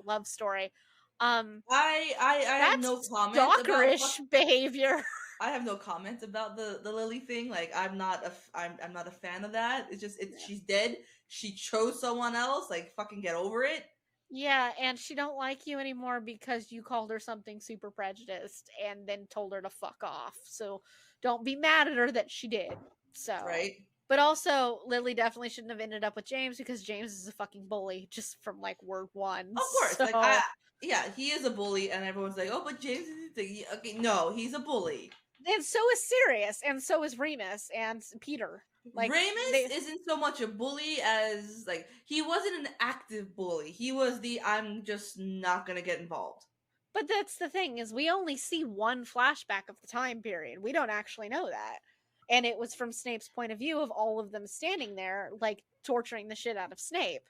love story. I have no comment stalkerish behavior. I have no comment about the Lily thing. Like, I'm not a fan of that. It's just she's dead. She chose someone else. Like, fucking get over it. Yeah, and she don't like you anymore because you called her something super prejudiced and then told her to fuck off. So don't be mad at her that she did. So right. But also, Lily definitely shouldn't have ended up with James because James is a fucking bully just from like word one. Of course, so... like yeah, he is a bully, and everyone's like, "Oh, but James is okay." No, he's a bully, and so is Sirius, and so is Remus and Peter. Like, Remus isn't so much a bully as, like, he wasn't an active bully. He was the I'm just not gonna get involved. But that's the thing, is we only see one flashback of the time period. We don't actually know that. And it was from Snape's point of view of all of them standing there, like, torturing the shit out of Snape.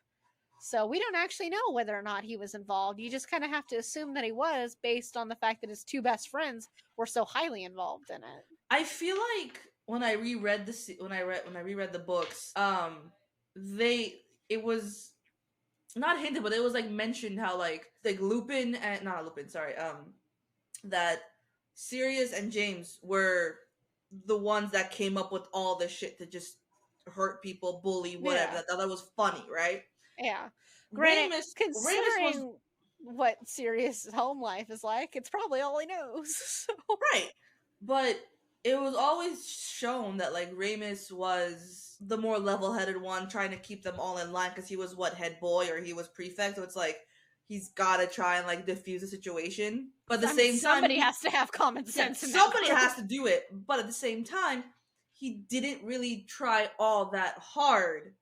So we don't actually know whether or not he was involved. You just kind of have to assume that he was based on the fact that his two best friends were so highly involved in it. I feel like when I reread the books, it was not hinted, but it was like mentioned how like Lupin and not Lupin, sorry, that Sirius and James were the ones that came up with all the shit to just hurt people, bully, whatever. Yeah. That was funny, right? Yeah. Granted, considering what Sirius' home life is like, it's probably all he knows. So. Right. But it was always shown that like Remus was the more level-headed one, trying to keep them all in line because he was head boy or he was prefect. So it's like he's got to try and like diffuse the situation. But at the same time, somebody has to have common sense. Yeah, somebody has to do it. But at the same time, he didn't really try all that hard.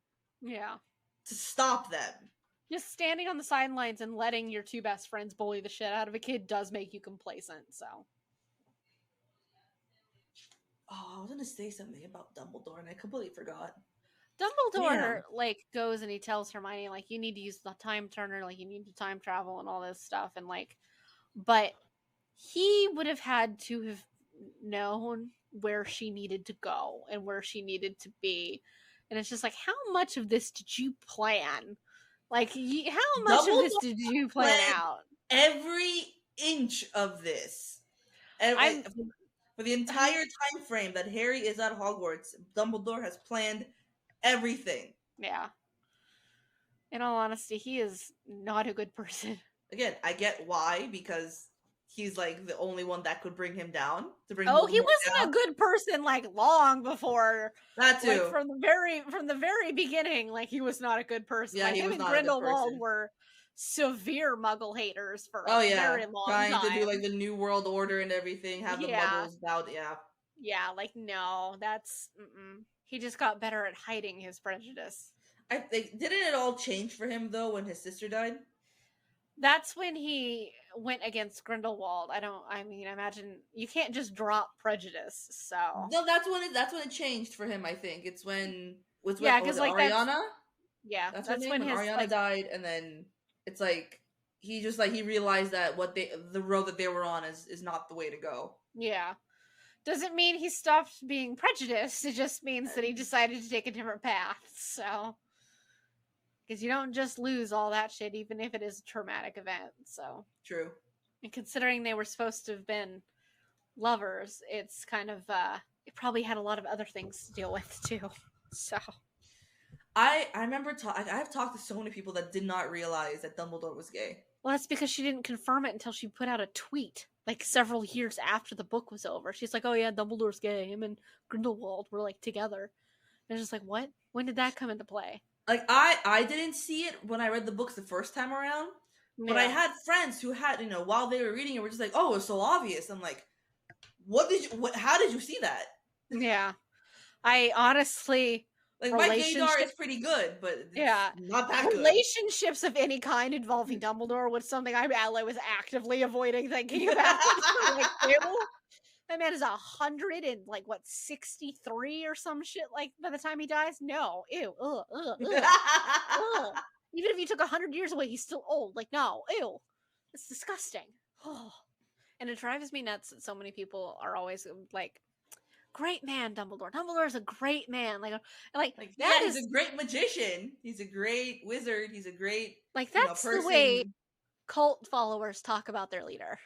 Yeah. To stop them. Just standing on the sidelines and letting your two best friends bully the shit out of a kid does make you complacent, so. gonna say something about Dumbledore, and I completely forgot. Dumbledore, like, goes and he tells Hermione, like, you need to use the time turner, like, you need to time travel and all this stuff, and, like, but he would have had to have known where she needed to go and where she needed to be. And it's just like, how much of this did you plan? Like, how much of this did you plan out? Every inch of this. For the entire time frame that Harry is at Hogwarts, Dumbledore has planned everything. Yeah. In all honesty, he is not a good person. Again, I get why, because he's like the only one that could bring him down. He wasn't a good person like long before. That too. Like from the very beginning, like he was not a good person. Yeah, like he him was and not Grindelwald were severe Muggle haters for a very long time. Trying to do like the New World Order and everything, have the Muggles out. Yeah, like no, that's he just got better at hiding his prejudice. I think didn't it all change for him though when his sister died? That's when he went against Grindelwald. I imagine you can't just drop prejudice. So no, that's when it changed for him. I think it's when because like Ariana. That's when Ariana died, and then it's like he realized that the road that they were on is not the way to go. Yeah, doesn't mean he stopped being prejudiced. It just means that he decided to take a different path. So. Because you don't just lose all that shit, even if it is a traumatic event. So true. And considering they were supposed to have been lovers, it's kind of it probably had a lot of other things to deal with too. So I remember I've talked to so many people that did not realize that Dumbledore was gay. Well, that's because she didn't confirm it until she put out a tweet like several years after the book was over. She's like, "Oh yeah, Dumbledore's gay. Him and Grindelwald were like together." And it's just like, what? When did that come into play? Like I didn't see it when I read the books the first time around, but I had friends who had, while they were reading it, were just like, "Oh, it's so obvious." I'm like, how did you see that? Yeah, I honestly like my gaydar is pretty good, but it's not that good. Relationships of any kind involving Dumbledore was something I was actively avoiding thinking about. Like, ew. That man is 163 or some shit. Like by the time he dies, no, ew, ugh. Even if he took 100 years away, he's still old. Like no, ew, it's disgusting. And it drives me nuts that so many people are always like, "Great man, Dumbledore. Dumbledore is a great man." He's a great magician. He's a great wizard. He's a great that's person. The way cult followers talk about their leader.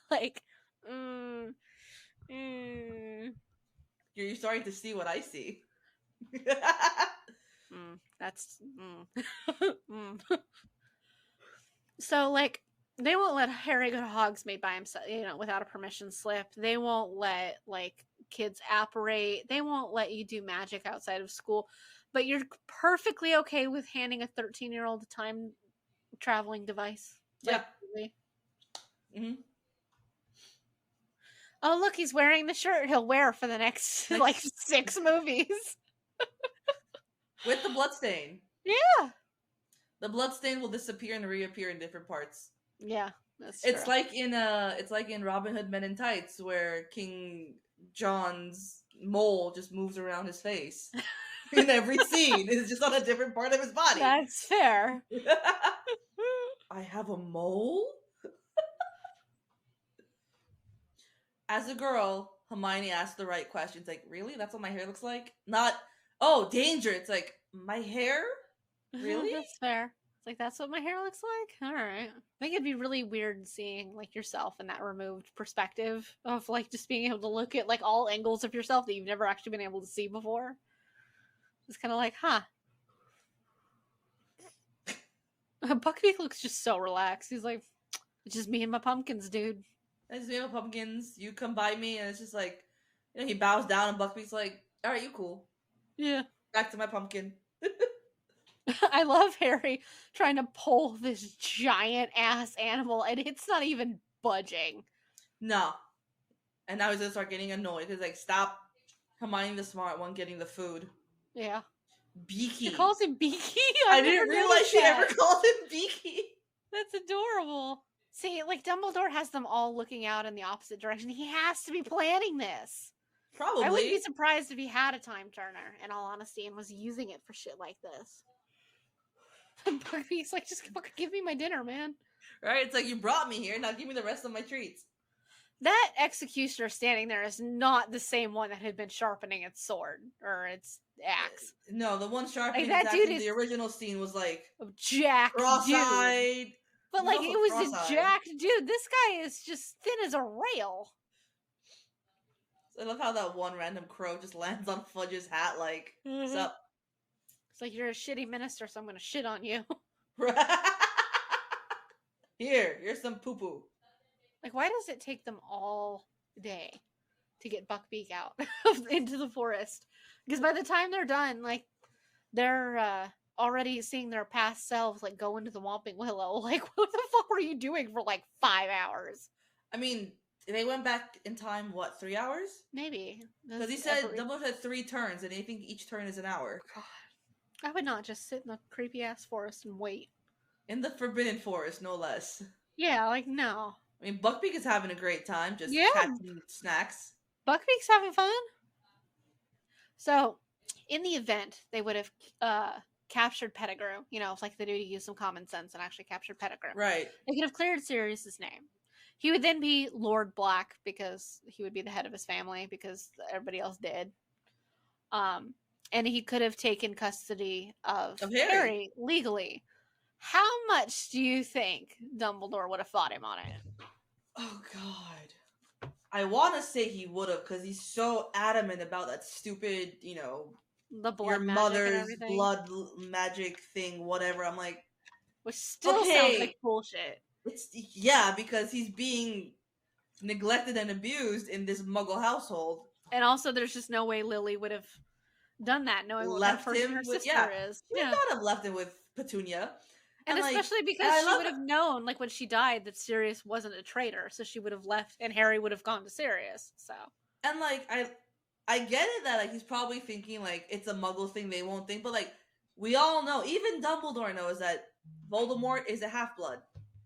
Like. You're starting to see what I see. So, like, they won't let Harry go to Hogsmeade by himself, without a permission slip. They won't let, like, kids apparate. They won't let you do magic outside of school. But you're perfectly okay with handing a 13-year-old a time-traveling device. Yeah. Mm-hmm. Oh, look, he's wearing the shirt he'll wear for the next, 6 movies. With the bloodstain. Yeah. The bloodstain will disappear and reappear in different parts. Yeah, that's true. It's like in Robin Hood Men in Tights, where King John's mole just moves around his face. In every scene. It's just on a different part of his body. That's fair. I have a mole? As a girl, Hermione asked the right questions. Like, really? That's what my hair looks like? Not, oh, danger. It's like, my hair? Really? That's fair. It's like, that's what my hair looks like? All right. I think it'd be really weird seeing, like, yourself in that removed perspective of, like, just being able to look at, like, all angles of yourself that you've never actually been able to see before. It's kind of like, huh. Buckbeak looks just so relaxed. He's like, it's just me and my pumpkins, dude. It's me and my pumpkins. You come by me, and it's just like, he bows down, and Buckbeak's like, all right, you cool. Yeah. Back to my pumpkin. I love Harry trying to pull this giant ass animal, and it's not even budging. No. And now he's gonna start getting annoyed. He's like, stop Hermione the smart one getting the food. Yeah. Beaky. She calls him Beaky? I didn't realize she ever called him Beaky. That's adorable. See, like, Dumbledore has them all looking out in the opposite direction. He has to be planning this. Probably. I wouldn't be surprised if he had a time turner, in all honesty, and was using it for shit like this. And Buckbeak's like, just fucking give me my dinner, man. Right? It's like, you brought me here, now give me the rest of my treats. That executioner standing there is not the same one that had been sharpening its sword or its axe. No, the one sharpening like, its axe in the original scene was like jacked cross-eyed. Dude. But like, it was a jacked dude. This guy is just thin as a rail. I love how that one random crow just lands on Fudge's hat like, what's up? It's like, you're a shitty minister, so I'm gonna shit on you. Here's some poo-poo. Like, why does it take them all day to get Buckbeak out into the forest? Because by the time they're done, like, they're already seeing their past selves, like, go into the Whomping Willow. Like, what the fuck were you doing for, like, 5 hours? I mean, they went back in time, what, 3 hours? Maybe. Because he said Dumbledore had 3 turns, and I think each turn is an hour. God. I would not just sit in the creepy-ass forest and wait. In the Forbidden Forest, no less. Yeah, like, no. I mean, Buckbeak is having a great time, just catching snacks. Buckbeak's having fun. So, in the event, they would have captured Pettigrew. You know, it's like they do to use some common sense and actually captured Pettigrew. Right. They could have cleared Sirius's name. He would then be Lord Black because he would be the head of his family because everybody else did. And he could have taken custody of Harry legally. How much do you think Dumbledore would have fought him on it? Oh, God. I want to say he would have because he's so adamant about that stupid, you know, the blood your mother's blood magic thing, whatever. I'm like, which still sounds like bullshit. It's because he's being neglected and abused in this Muggle household, and also there's just no way Lily would have done that, knowing what kind of person her sister is. She would not have left him with Petunia. And especially because she would have known, like, when she died, that Sirius wasn't a traitor, so she would have left, and Harry would have gone to Sirius, so. And, like, I get it that, like, he's probably thinking, like, it's a Muggle thing, they won't think, but, like, we all know, even Dumbledore knows that Voldemort is a half-blood.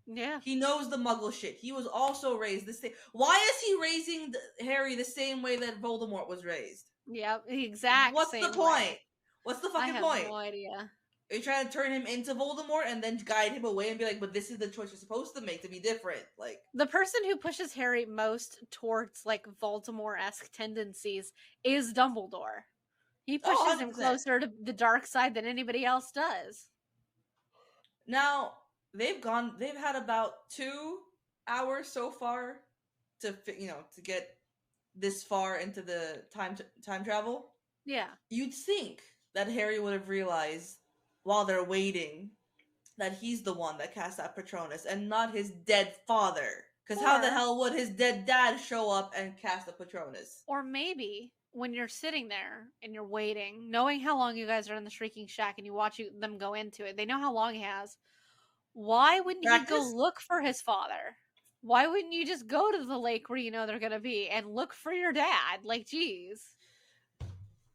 Yeah. He knows the Muggle shit. He was also raised the same. Why is he raising Harry the same way that Voldemort was raised? Yeah, the exact What's same the point? way. What's the fucking point? I have no idea. Are you trying to turn him into Voldemort and then guide him away and be like, but this is the choice you're supposed to make to be different? Like, the person who pushes Harry most towards, like, Voldemort-esque tendencies is Dumbledore. He pushes him closer to the dark side than anybody else does. Now, they've had about 2 hours so far to get this far into the time travel. Yeah. You'd think that Harry would have realized while they're waiting that he's the one that cast that Patronus and not his dead father. Because how the hell would his dead dad show up and cast a Patronus? Or maybe when you're sitting there and you're waiting, knowing how long you guys are in the Shrieking Shack and you watch them go into it, they know how long he has. Why wouldn't he go look for his father? Why wouldn't you just go to the lake where you know they're going to be and look for your dad? Like, geez.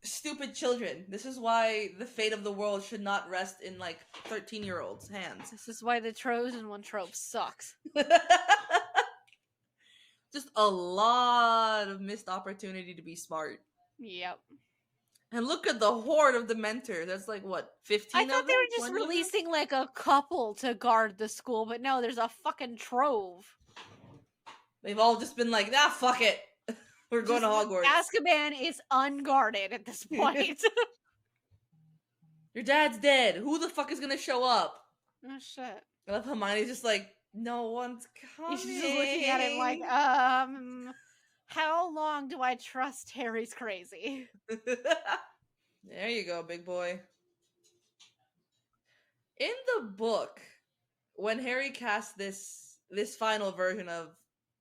Stupid children. This is why the fate of the world should not rest in, like, 13-year-olds' hands. This is why the Trojan one trope sucks. Just a lot of missed opportunity to be smart. Yep. And look at the horde of dementors. That's like, what, 15 of them? I thought they were just releasing, like, a couple to guard the school, but no, there's a fucking trove. They've all just been like, fuck it. We're going to Hogwarts. Azkaban is unguarded at this point. Your dad's dead. Who the fuck is going to show up? Oh, shit. I love Hermione's just like, no one's coming. She's just looking at him like, how long do I trust Harry's crazy? There you go, big boy. In the book, when Harry casts this final version of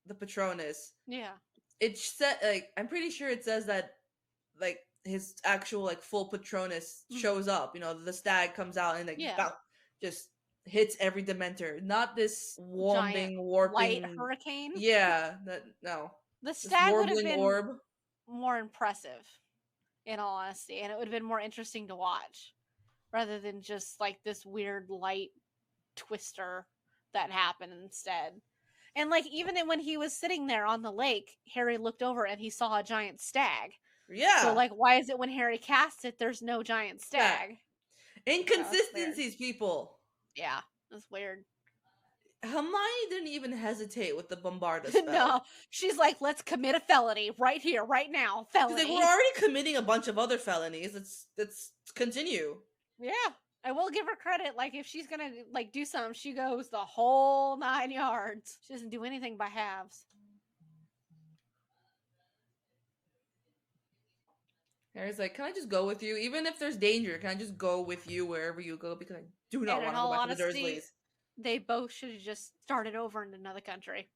the Patronus, yeah, it said, like, I'm pretty sure it says that, like, his actual, like, full Patronus shows up. You know, the stag comes out and, like, just hits every Dementor. Not this warping light hurricane. Yeah, no. The stag would have been more impressive, in all honesty, and it would have been more interesting to watch, rather than just, like, this weird light twister that happened instead. And like even when he was sitting there on the lake, Harry looked over and he saw a giant stag. Yeah. So like, why is it when Harry casts it, there's no giant stag? Inconsistencies, people. Yeah, that's weird. Hermione didn't even hesitate with the Bombarda spell. No, she's like, let's commit a felony right here, right now. Felony. Like, we're already committing a bunch of other felonies. Let's continue. Yeah, I will give her credit. Like, if she's gonna like do something, she goes the whole 9 yards. She doesn't do anything by halves. Harry's like, can I just go with you? Even if there's danger, can I just go with you wherever you go? Because I do not want to go back to the Dursleys. They both should have just started over in another country.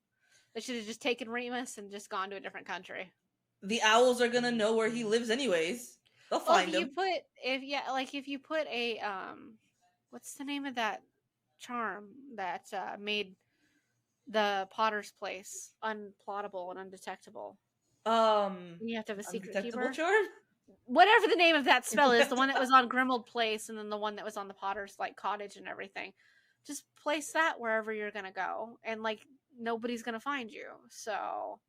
They should have just taken Remus and just gone to a different country. The owls are gonna know where he lives anyways. They'll find him. If you put a what's the name of that charm that made the Potter's place unplottable and undetectable? You have to have a secret keeper. Charm? Whatever the name of that spell is, the one that was on Grimmauld Place and then the one that was on the Potter's like cottage and everything. Just place that wherever you're gonna go, and like nobody's gonna find you. So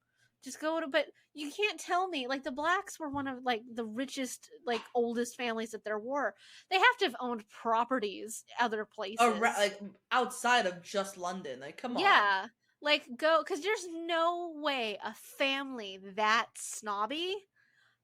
just go to. But you can't tell me like the Blacks were one of like the richest, like oldest families that there were. They have to have owned properties other places, like outside of just London. Like, come on. Yeah, like go, because there's no way a family that snobby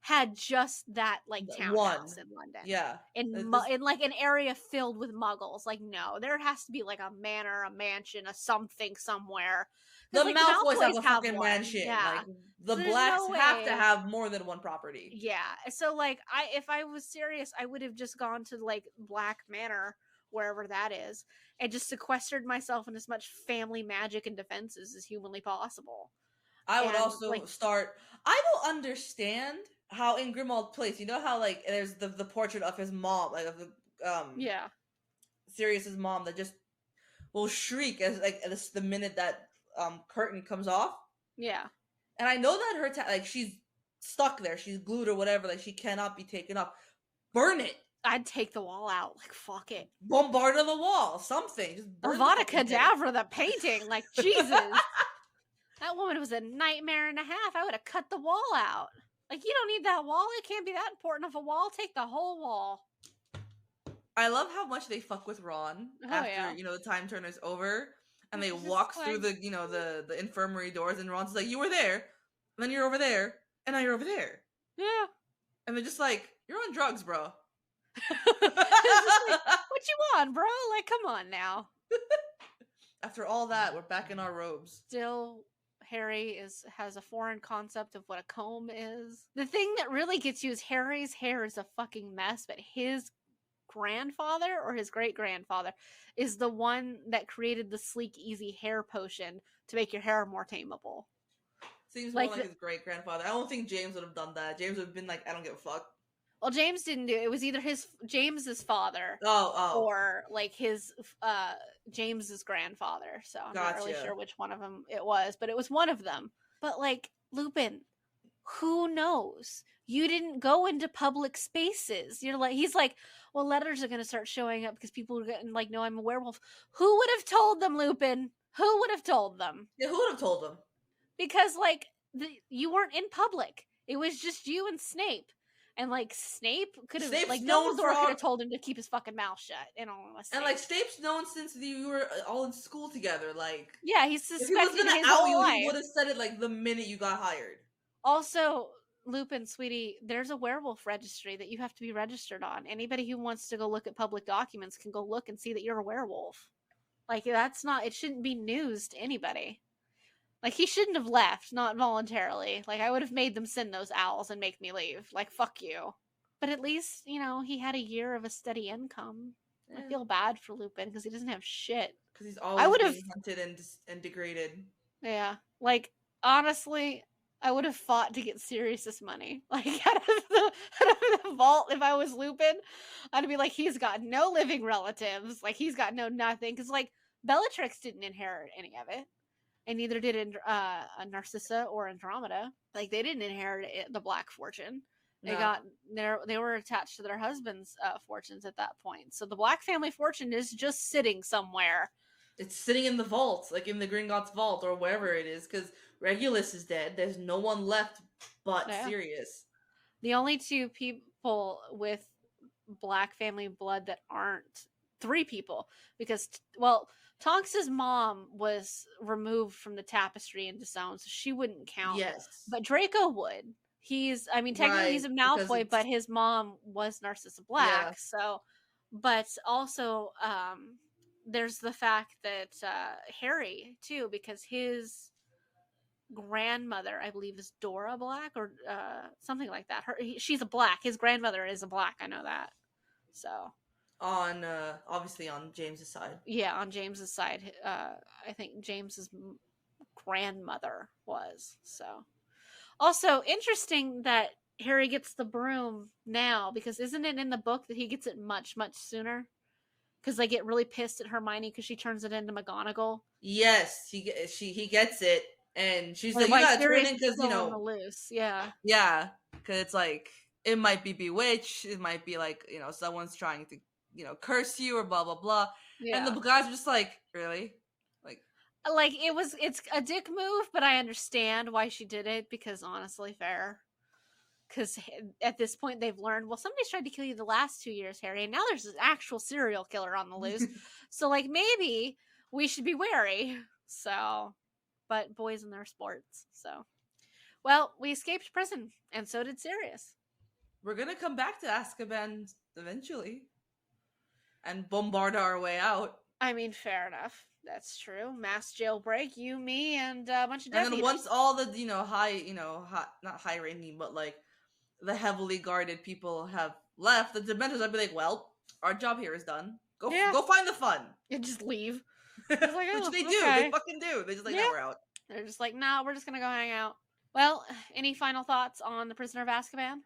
had just that like townhouse in London. Yeah. In like an area filled with muggles. Like, no, there has to be like a manor, a mansion, a something somewhere. The like, Malfoys have a fucking mansion. Yeah. Like, the so Blacks have to have more than one property. Yeah. So like if I was serious, I would have just gone to like Black Manor, wherever that is, and just sequestered myself in as much family magic and defenses as humanly possible. I would also like, start. I don't understand how in Grimmauld Place, you know how like there's the portrait of his mom, like of the Sirius's mom that just will shriek as the minute that curtain comes off. Yeah. And I know that her like she's stuck there, she's glued or whatever, like she cannot be taken off. Burn it. I'd take the wall out, like fuck it. Bombard the wall, something. Just burn Avada Kedavra, the painting, like Jesus. That woman was a nightmare and a half. I would have cut the wall out. Like, you don't need that wall. It can't be that important of a wall. Take the whole wall. I love how much they fuck with Ron after, the time turner's over. And they walk through the, the infirmary doors. And Ron's like, you were there. And then you're over there. And now you're over there. Yeah. And they're just like, you're on drugs, bro. Like, what you want, bro? Like, come on now. After all that, we're back in our robes. Still... Harry has a foreign concept of what a comb is. The thing that really gets you is Harry's hair is a fucking mess, but his grandfather or his great-grandfather is the one that created the sleek, easy hair potion to make your hair more tameable. Seems more like his great-grandfather. I don't think James would have done that. James would have been like, I don't give a fuck. Well, James didn't do it. It was either James's father or like his James's grandfather. So I'm not really sure which one of them it was, but it was one of them. But like Lupin, who knows? You didn't go into public spaces. You're like, he's like, well, letters are going to start showing up because people are going to like know I'm a werewolf. Who would have told them, Lupin? Who would have told them? Yeah, who would have told them? Because like you weren't in public. It was just you and Snape. And like Snape could have like Dumbledore could have told him to keep his fucking mouth shut. In all honesty, and like Snape's known since you were all in school together. Like, yeah, he's suspected if he was gonna out you, he would have said it like the minute you got hired. Also, Lupin, sweetie, there's a werewolf registry that you have to be registered on. Anybody who wants to go look at public documents can go look and see that you're a werewolf. Like that's not. It shouldn't be news to anybody. Like, he shouldn't have left, not voluntarily. Like, I would have made them send those owls and make me leave. Like, fuck you. But at least, he had a year of a steady income. Yeah. I feel bad for Lupin because he doesn't have shit. Because he's always being hunted and degraded. Yeah. Like, honestly, I would have fought to get Sirius's money. Like, out of the vault, if I was Lupin, I'd be like, he's got no living relatives. Like, he's got no nothing. Because, like, Bellatrix didn't inherit any of it. And neither did Narcissa or Andromeda. Like, they didn't inherit the Black Fortune. They were attached to their husbands' fortunes at that point. So the Black family fortune is just sitting somewhere. It's sitting in the vault, like in the Gringotts vault or wherever it is, because Regulus is dead. There's no one left but Sirius. The only two people with black family blood that aren't 3 people, because Tonks's mom was removed from the tapestry and disowned, so she wouldn't count. Yes, but Draco would. Technically he's a Malfoy, but his mom was Narcissa Black. So, but also there's the fact that Harry too, because his grandmother, I believe, is Dora Black or something like that. She's a Black. His grandmother is a Black. I know that. So on obviously on James's side. Yeah, on James's side, I think James's grandmother was. So also interesting that Harry gets the broom now, because isn't it in the book that he gets it much sooner? Because they get really pissed at Hermione because she turns it into McGonagall. Yes, he gets it, and she's like, "You gotta turn it because on the loose." Yeah, because it's like it might be bewitched. It might be like someone's trying to curse you or blah blah blah. Yeah. And the guys are just like, really, like it's a dick move, but I understand why she did it, because honestly, fair. Because at this point they've learned, well, somebody's tried to kill you the last 2 years, Harry, and now there's an actual serial killer on the loose. So like maybe we should be wary. So, but boys and their sports. So, well, we escaped prison, and so did Sirius. We're gonna come back to Azkaban eventually, and bombard our way out. I mean, fair enough. That's true. Mass jailbreak, you, me, and a bunch of Death And then Eaters. once all the not high ranking, but like the heavily guarded people have left, the Dementors would be like, well, our job here is done. Go find the fun. And just leave. Like, which they do. They fucking do. They just like, no, we're out. They're just like, nah, we're just gonna go hang out. Well, any final thoughts on The Prisoner of Azkaban?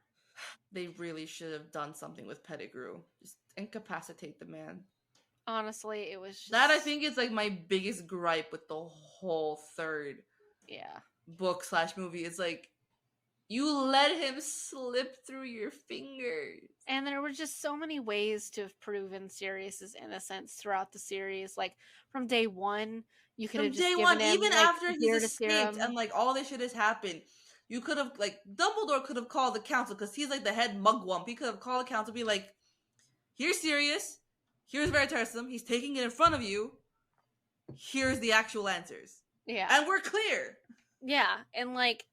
They really should have done something with Pettigrew. Just incapacitate the man. Honestly, it was just... that I think is like my biggest gripe with the whole third book / movie. It's like, you let him slip through your fingers. And there were just so many ways to have proven Sirius's innocence throughout the series. Like, from day one, you could have just given him, even after he's escaped and like all this shit has happened, you could have, like, Dumbledore could have called the council, because he's like the head mugwump. He could have called the council, be like, here's Sirius, here's Veritaserum, he's taking it in front of you, here's the actual answers. Yeah. And we're clear. Yeah, and like,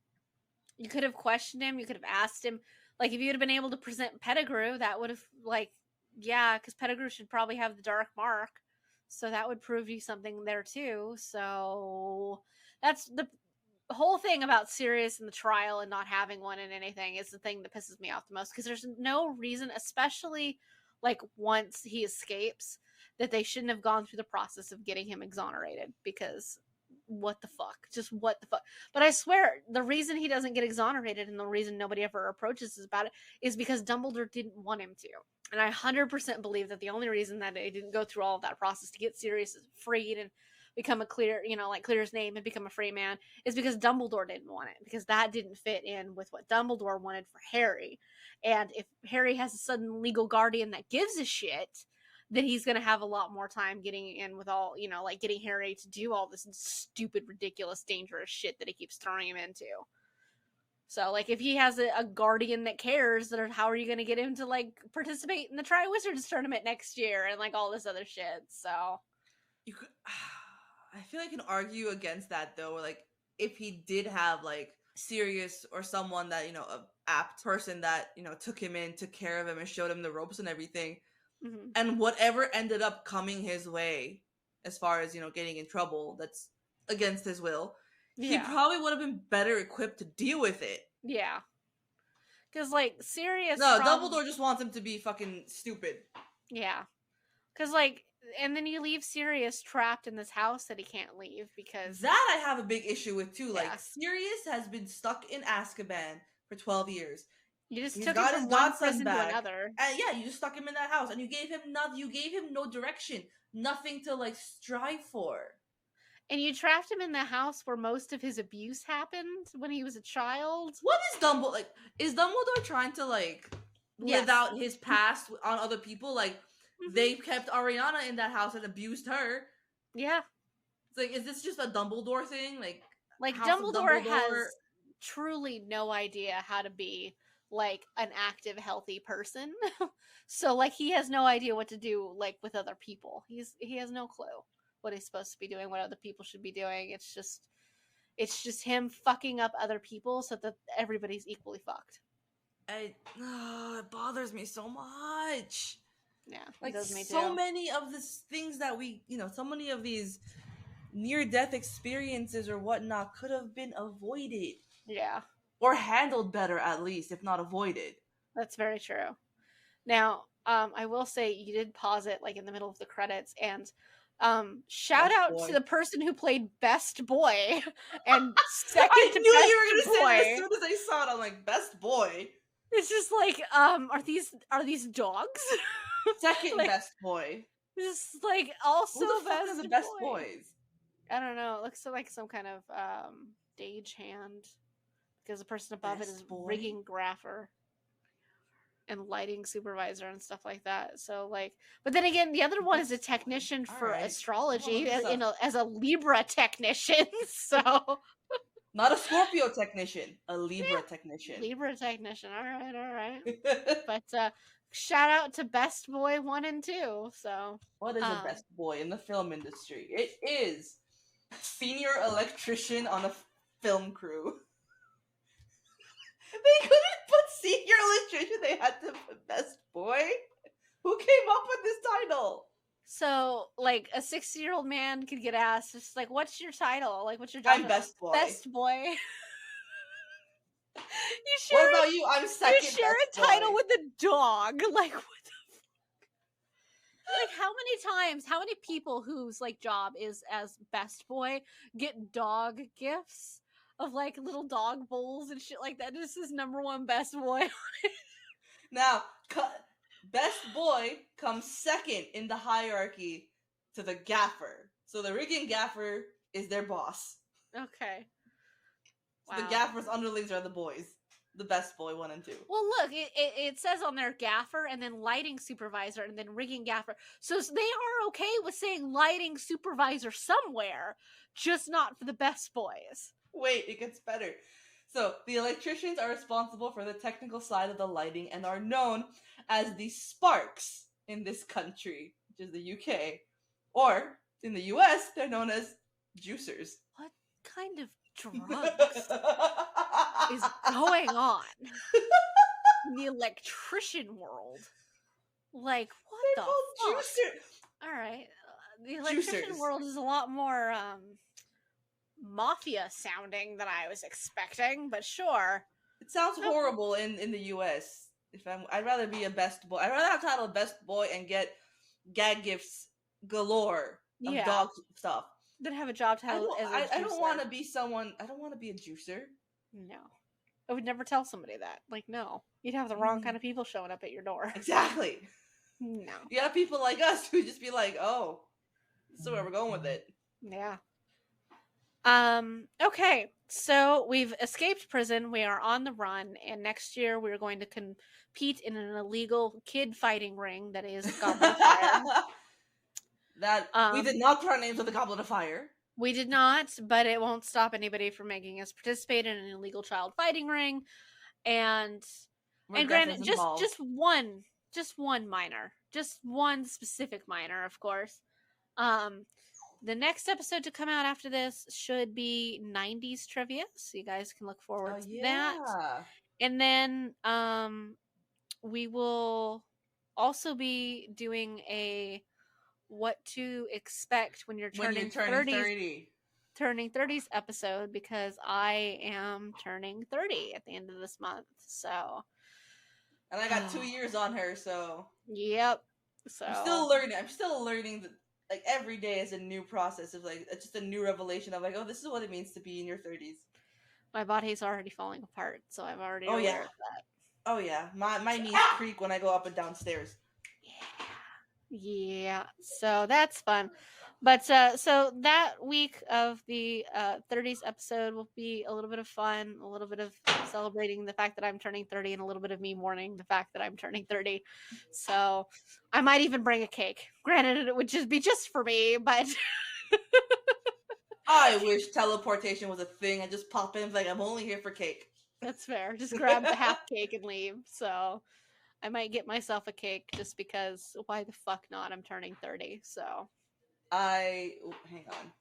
you could have questioned him, you could have asked him, like, if you would have been able to present Pettigrew, that would have, like, because Pettigrew should probably have the dark mark, so that would prove you something there too. So that's the whole thing about Sirius and the trial and not having one in anything is the thing that pisses me off the most, because there's no reason, especially like once he escapes, that they shouldn't have gone through the process of getting him exonerated, because what the fuck? Just what the fuck? But I swear, the reason he doesn't get exonerated and the reason nobody ever approaches us about it is because Dumbledore didn't want him to. And I 100% believe that the only reason that they didn't go through all of that process to get Sirius freed and become a clear, clear his name and become a free man is because Dumbledore didn't want it, because that didn't fit in with what Dumbledore wanted for Harry. And if Harry has a sudden legal guardian that gives a shit, then he's going to have a lot more time getting in with all, like getting Harry to do all this stupid, ridiculous, dangerous shit that he keeps throwing him into. So, like, if he has a guardian that cares, then how are you going to get him to, like, participate in the Tri-Wizards tournament next year and, like, all this other shit? So, you could, I feel I can argue against that, though. Like, if he did have, like, Sirius or someone that, a apt person that, took him in, took care of him, and showed him the ropes and everything, and whatever ended up coming his way, as far as, getting in trouble, that's against his will, he probably would have been better equipped to deal with it. Yeah. Because, like, Sirius... No, Dumbledore just wants him to be fucking stupid. Yeah. Because, like, and then you leave Sirius trapped in this house that he can't leave, because... that I have a big issue with, too. Like, Sirius has been stuck in Azkaban for 12 years. You just took him from one prison to another. And you just stuck him in that house, and you gave him no direction, nothing to, like, strive for. And you trapped him in the house where most of his abuse happened when he was a child. What is Dumbledore like? Is Dumbledore trying to, like, live out his past on other people? Like, they kept Ariana in that house and abused her. Yeah. It's like, is this just a Dumbledore thing? Like House of Dumbledore has Dumbledore? truly no idea how to be like an active, healthy person. So like he has no idea what to do like with other people. He has no clue what he's supposed to be doing, what other people should be doing. It's just him fucking up other people so that everybody's equally fucked. It bothers me so much. Yeah, Like, does me so too. many of these things that we, so many of these near-death experiences or whatnot could have been avoided. Yeah. Or handled better, at least, if not avoided. That's very true. Now, I will say you did pause it like in the middle of the credits, and shout Best out boy. to the person who played Best Boy and second I to knew Best you were gonna Boy. say that as soon as I saw it. I'm like, Best Boy. It's just like, are these dogs? Second like, Best Boy. This is like also Who the fuck Best are the Best Boy. Boys? I don't know. It looks like some kind of stage hand, because the person above Best it is boy? rigging grapher and lighting supervisor and stuff like that. So like, but then again, the other one is a technician for astrology as a Libra technician. So not a Scorpio technician, a Libra technician. Libra technician. All right. But shout out to Best Boy 1 and 2. So what is a best boy in the film industry? It is senior electrician on a film crew. They couldn't put senior electrician, they had to put best boy. Who came up with this title? So, like, a 60-year-old man could get asked, just like, what's your title? Like, what's your job? I'm best boy. Best boy. What about you? I'm second. You share best a title boy. with a dog. Like, what the fuck? Like, how many people whose, like, job is as best boy get dog gifts of, like, little dog bowls and shit like that? This is number one best boy. Now, best boy comes second in the hierarchy to the gaffer. So the rigging gaffer is their boss. Okay. So wow. The gaffer's underlings are the boys. The best boy 1 and 2. Well, look, it says on there gaffer and then lighting supervisor and then rigging gaffer. So they are okay with saying lighting supervisor somewhere, just not for the best boys. Wait, it gets better. So the electricians are responsible for the technical side of the lighting and are known as the sparks in this country, which is the UK. Or in the US, they're known as juicers. What kind of drugs is going on in the electrician world? Like, what they're the fuck? Juicer. All right. The electrician world is a lot more mafia sounding than I was expecting, but sure. It sounds horrible in the US. I'd rather be a best boy. I'd rather have title best boy and get gag gifts galore of dog stuff. Then have a job title as a juicer. I don't want to be someone. I don't want to be a juicer. No. I would never tell somebody that. Like, no. You'd have the wrong kind of people showing up at your door. Exactly. No. You got people like us who just be like, oh, this is where we're going with it. Yeah. Okay. So we've escaped prison. We are on the run. And next year we're going to compete in an illegal kid fighting ring that is Goblet of Fire. We did not put our names on the Goblet of Fire. We did not, but it won't stop anybody from making us participate in an illegal child fighting ring. And granted, just one minor. Just one specific minor, of course. The next episode to come out after this should be 90s trivia, so you guys can look forward to that. And then we will also be doing a what to expect when you're turning 30s episode, because I am turning 30 at the end of this month. So, and I got 2 years on her, so yep. So I'm still learning that, like, every day is a new process of, like, it's just a new revelation of, like, oh, this is what it means to be in your 30s. My body's already falling apart, so I'm already aware of that. Oh yeah, my knees creak when I go up and down stairs. Yeah, so that's fun. But so that week of the 30s episode will be a little bit of fun, a little bit of celebrating the fact that I'm turning 30, and a little bit of me mourning the fact that I'm turning 30. So I might even bring a cake. Granted, it would just be just for me, but I wish teleportation was a thing. I just pop in like, I'm only here for cake. That's fair. Just grab the half cake and leave. So I might get myself a cake just because why the fuck not? I'm turning 30, so. Hang on.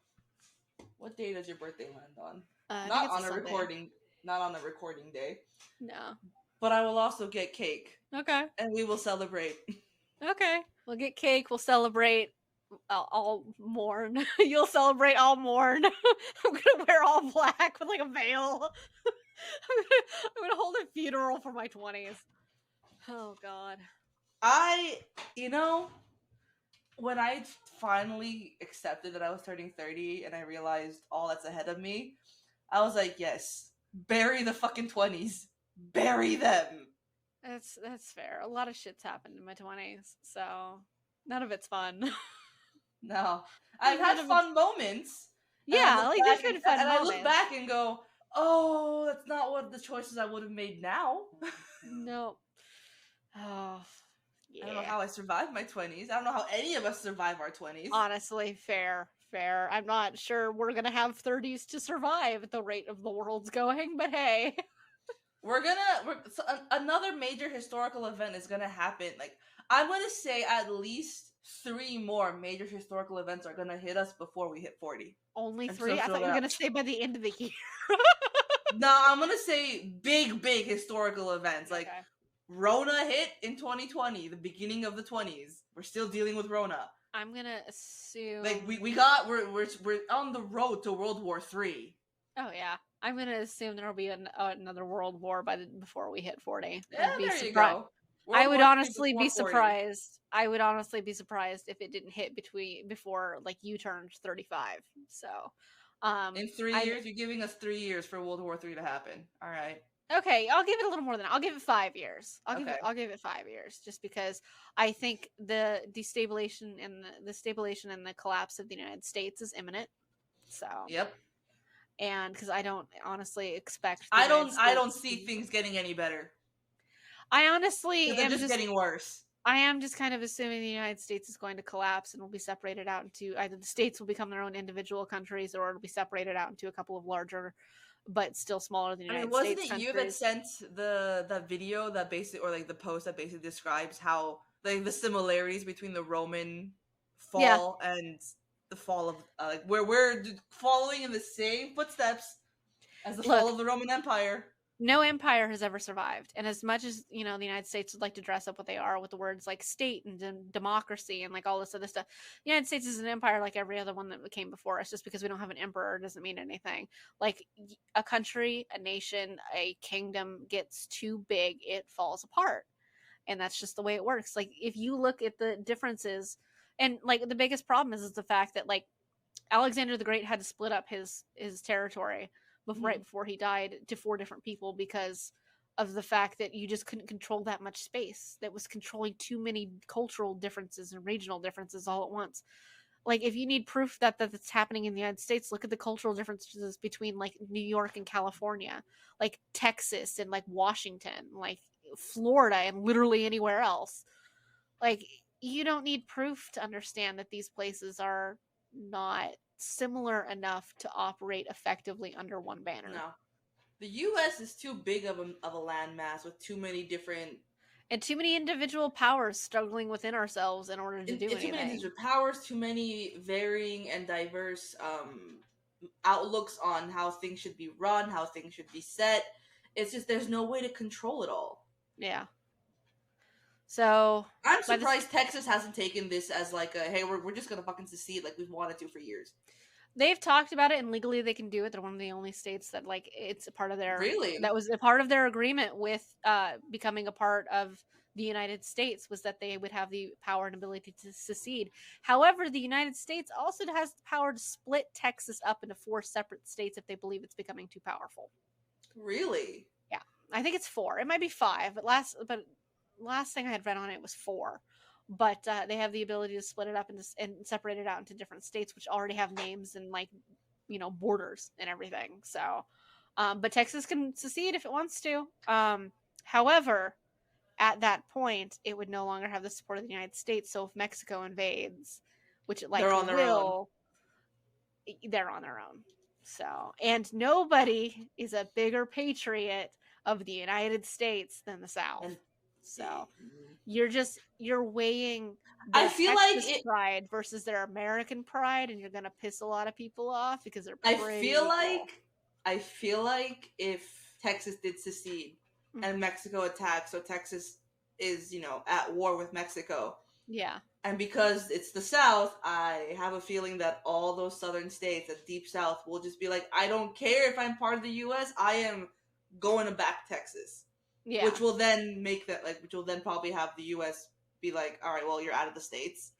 What day does your birthday land on? Not on a recording. Not on a recording day. No. But I will also get cake. Okay. And we will celebrate. Okay. We'll get cake. We'll celebrate. I'll mourn. You'll celebrate. I'll mourn. I'm gonna wear all black with like a veil. I'm gonna hold a funeral for my 20s. Oh God. When I finally accepted that I was turning 30 and I realized all that's ahead of me, I was like, yes, bury the fucking 20s. Bury them. That's fair. A lot of shit's happened in my 20s, so none of it's fun. No. I've had fun moments. Yeah, like there's been fun moments. And I look back and go, oh, that's not what the choices I would have made now. No. Oh, yeah. I don't know how I survived my 20s. I don't know how any of us survive our 20s. Honestly, fair. I'm not sure we're gonna have 30s to survive at the rate of the world's going, but hey. Another major historical event is gonna happen. Like, I'm gonna say at least 3 more major historical events are gonna hit us before we hit 40. Only 3? I thought you were gonna say by the end of the year. No, I'm gonna say big historical events. Like, Rona hit in 2020, the beginning of the 20s. We're still dealing with Rona. I'm gonna assume like we're on the road to World War III. Oh yeah, I'm gonna assume there'll be another world war before we hit 40. Yeah, there you go. I would honestly be surprised. I would honestly be surprised if it didn't hit before like you turned 35. So, in 3 years, you're giving us 3 years for World War III to happen. All right. Okay, I'll give it a little more than that. I'll give it 5 years. I'll give it 5 years, just because I think the destabilization and the collapse of the United States is imminent. So. Yep. And because I don't honestly expect. I don't see things getting any better. I honestly am just getting worse. I am just kind of assuming the United States is going to collapse and will be separated out into either the states will become their own individual countries, or it'll be separated out into a couple of larger, but still smaller than the United States. Wasn't it you that sent the video that basically, or like the post that basically describes how like the similarities between the Roman fall and the fall of where we're following in the same footsteps as the fall of the Roman Empire. No empire has ever survived, and as much as the United States would like to dress up what they are with the words like state and democracy and like all this other stuff, the United States is an empire like every other one that came before us. Just because we don't have an emperor doesn't mean anything. Like a country, a nation, a kingdom gets too big, it falls apart, and that's just the way it works. Like if you look at the differences, and like the biggest problem is the fact that like Alexander the Great had to split up his territory right before he died to 4 different people because of the fact that you just couldn't control that much space. That was controlling too many cultural differences and regional differences all at once. Like if you need proof that that's happening in the United States, look at the cultural differences between like New York and California, like Texas and like Washington, like Florida and literally anywhere else. Like you don't need proof to understand that these places are not similar enough to operate effectively under one banner. No. The U.S. is too big of a landmass with too many different... And too many individual powers struggling within ourselves in order to do anything. Too many individual powers, too many varying and diverse outlooks on how things should be run, how things should be set. It's just there's no way to control it all. Yeah. So I'm surprised Texas hasn't taken this as like a, hey, we're just gonna fucking secede like we've wanted to for years. They've talked about it, and legally they can do it. They're one of the only states that like it's a part of their that was a part of their agreement with becoming a part of the United States was that they would have the power and ability to secede. However, the United States also has the power to split Texas up into 4 separate states if they believe it's becoming too powerful. Really? Yeah, I think it's 4. It might be 5, but last thing I had read on it was 4. But they have the ability to split it up and separate it out into different states, which already have names and like, borders and everything. So, but Texas can secede if it wants to. However, at that point, it would no longer have the support of the United States. So if Mexico invades, which it likely will, they're on their own. So, and nobody is a bigger patriot of the United States than the South. And so you're weighing I their feel Texas like pride versus their American pride, and you're gonna piss a lot of people off because they're pretty equal. I feel like if Texas did secede and Mexico attacked, so Texas is, at war with Mexico. Yeah. And because it's the South, I have a feeling that all those southern states, the deep South, will just be like, I don't care if I'm part of the U.S., I am going to back Texas. Yeah. Which will then which will then probably have the U.S. be like, all right, well, you're out of the states.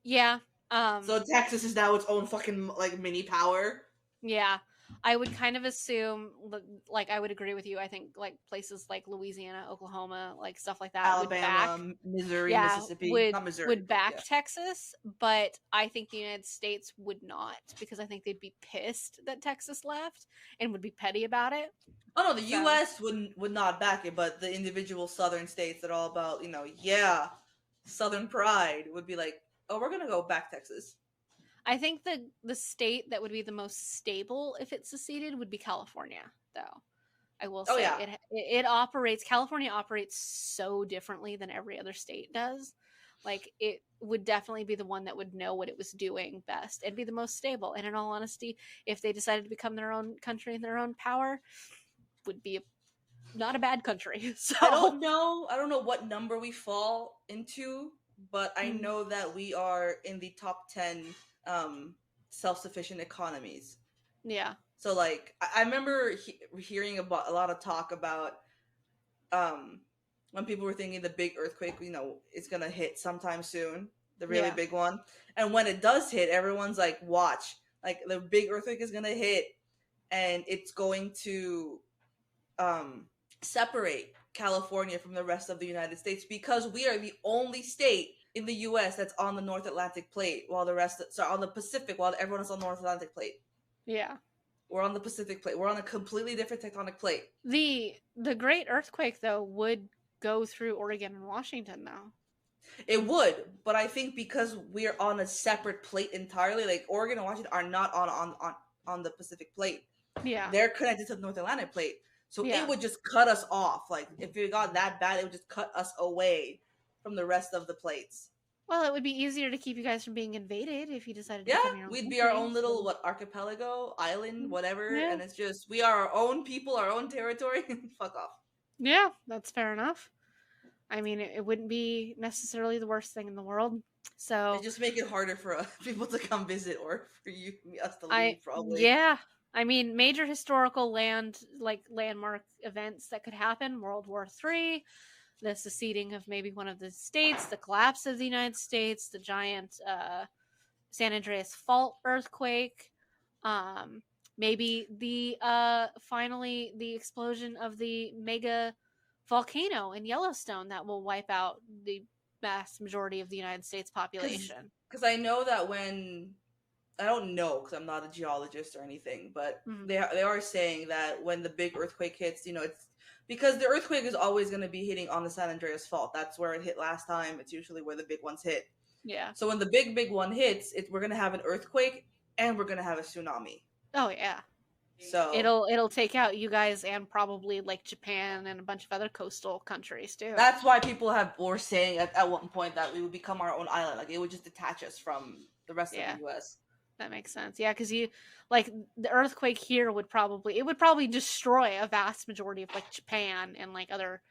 Yeah. So Texas is now its own fucking, mini power. Yeah. I would kind of assume, I would agree with you. I think, places like Louisiana, Oklahoma, stuff like that, Alabama, Missouri, Mississippi, not Missouri, would back Texas, but I think the United States would not, because I think they'd be pissed that Texas left and would be petty about it. Oh no, the U.S. would not back it, but the individual southern states that are all about, Southern pride would be like, oh, we're gonna go back Texas. I think the state that would be the most stable if it seceded would be California, though. I will say it operates. California operates so differently than every other state does. It would definitely be the one that would know what it was doing best and be the most stable. And in all honesty, if they decided to become their own country and their own power, would be not a bad country. So I don't know what number we fall into, but I know that we are in the top 10 self-sufficient economies. Yeah. So I remember hearing about a lot of talk about when people were thinking the big earthquake, it's gonna hit sometime soon, the really big one. And when it does hit, everyone's like, watch, the big earthquake is gonna hit, and it's going to separate California from the rest of the United States, because we are the only state in the U.S. that's on the North Atlantic plate, while the rest on the Pacific, while everyone is on the North Atlantic plate. Yeah. We're on the Pacific plate. We're on a completely different tectonic plate. The great earthquake, though, would go through Oregon and Washington, though. It would, but I think because we're on a separate plate entirely, Oregon and Washington are not on the Pacific plate. Yeah. They're connected to the North Atlantic plate. So it would just cut us off. If it got that bad, it would just cut us away from the rest of the plates. Well, it would be easier to keep you guys from being invaded if you decided to become your own we'd be our own little, archipelago, island, whatever, and it's just, we are our own people, our own territory, fuck off. Yeah, that's fair enough. I mean, it wouldn't be necessarily the worst thing in the world. So it just make it harder for people to come visit, or for us to leave, probably. Yeah. I mean, major historical landmark events that could happen: World War III, the seceding of maybe one of the states, the collapse of the United States, the giant San Andreas Fault earthquake, maybe finally the explosion of the mega volcano in Yellowstone that will wipe out the vast majority of the United States population. Because I know that I don't know, because I'm not a geologist or anything, but they are saying that when the big earthquake hits, it's because the earthquake is always going to be hitting on the San Andreas Fault. That's where it hit last time. It's usually where the big ones hit. Yeah. So when the big one hits, we're going to have an earthquake and we're going to have a tsunami. Oh yeah. So it'll take out you guys and probably Japan and a bunch of other coastal countries too. That's why people were saying at one point that we would become our own island. It would just detach us from the rest of the U.S. That makes sense. Yeah, because the earthquake here would probably destroy a vast majority of Japan and other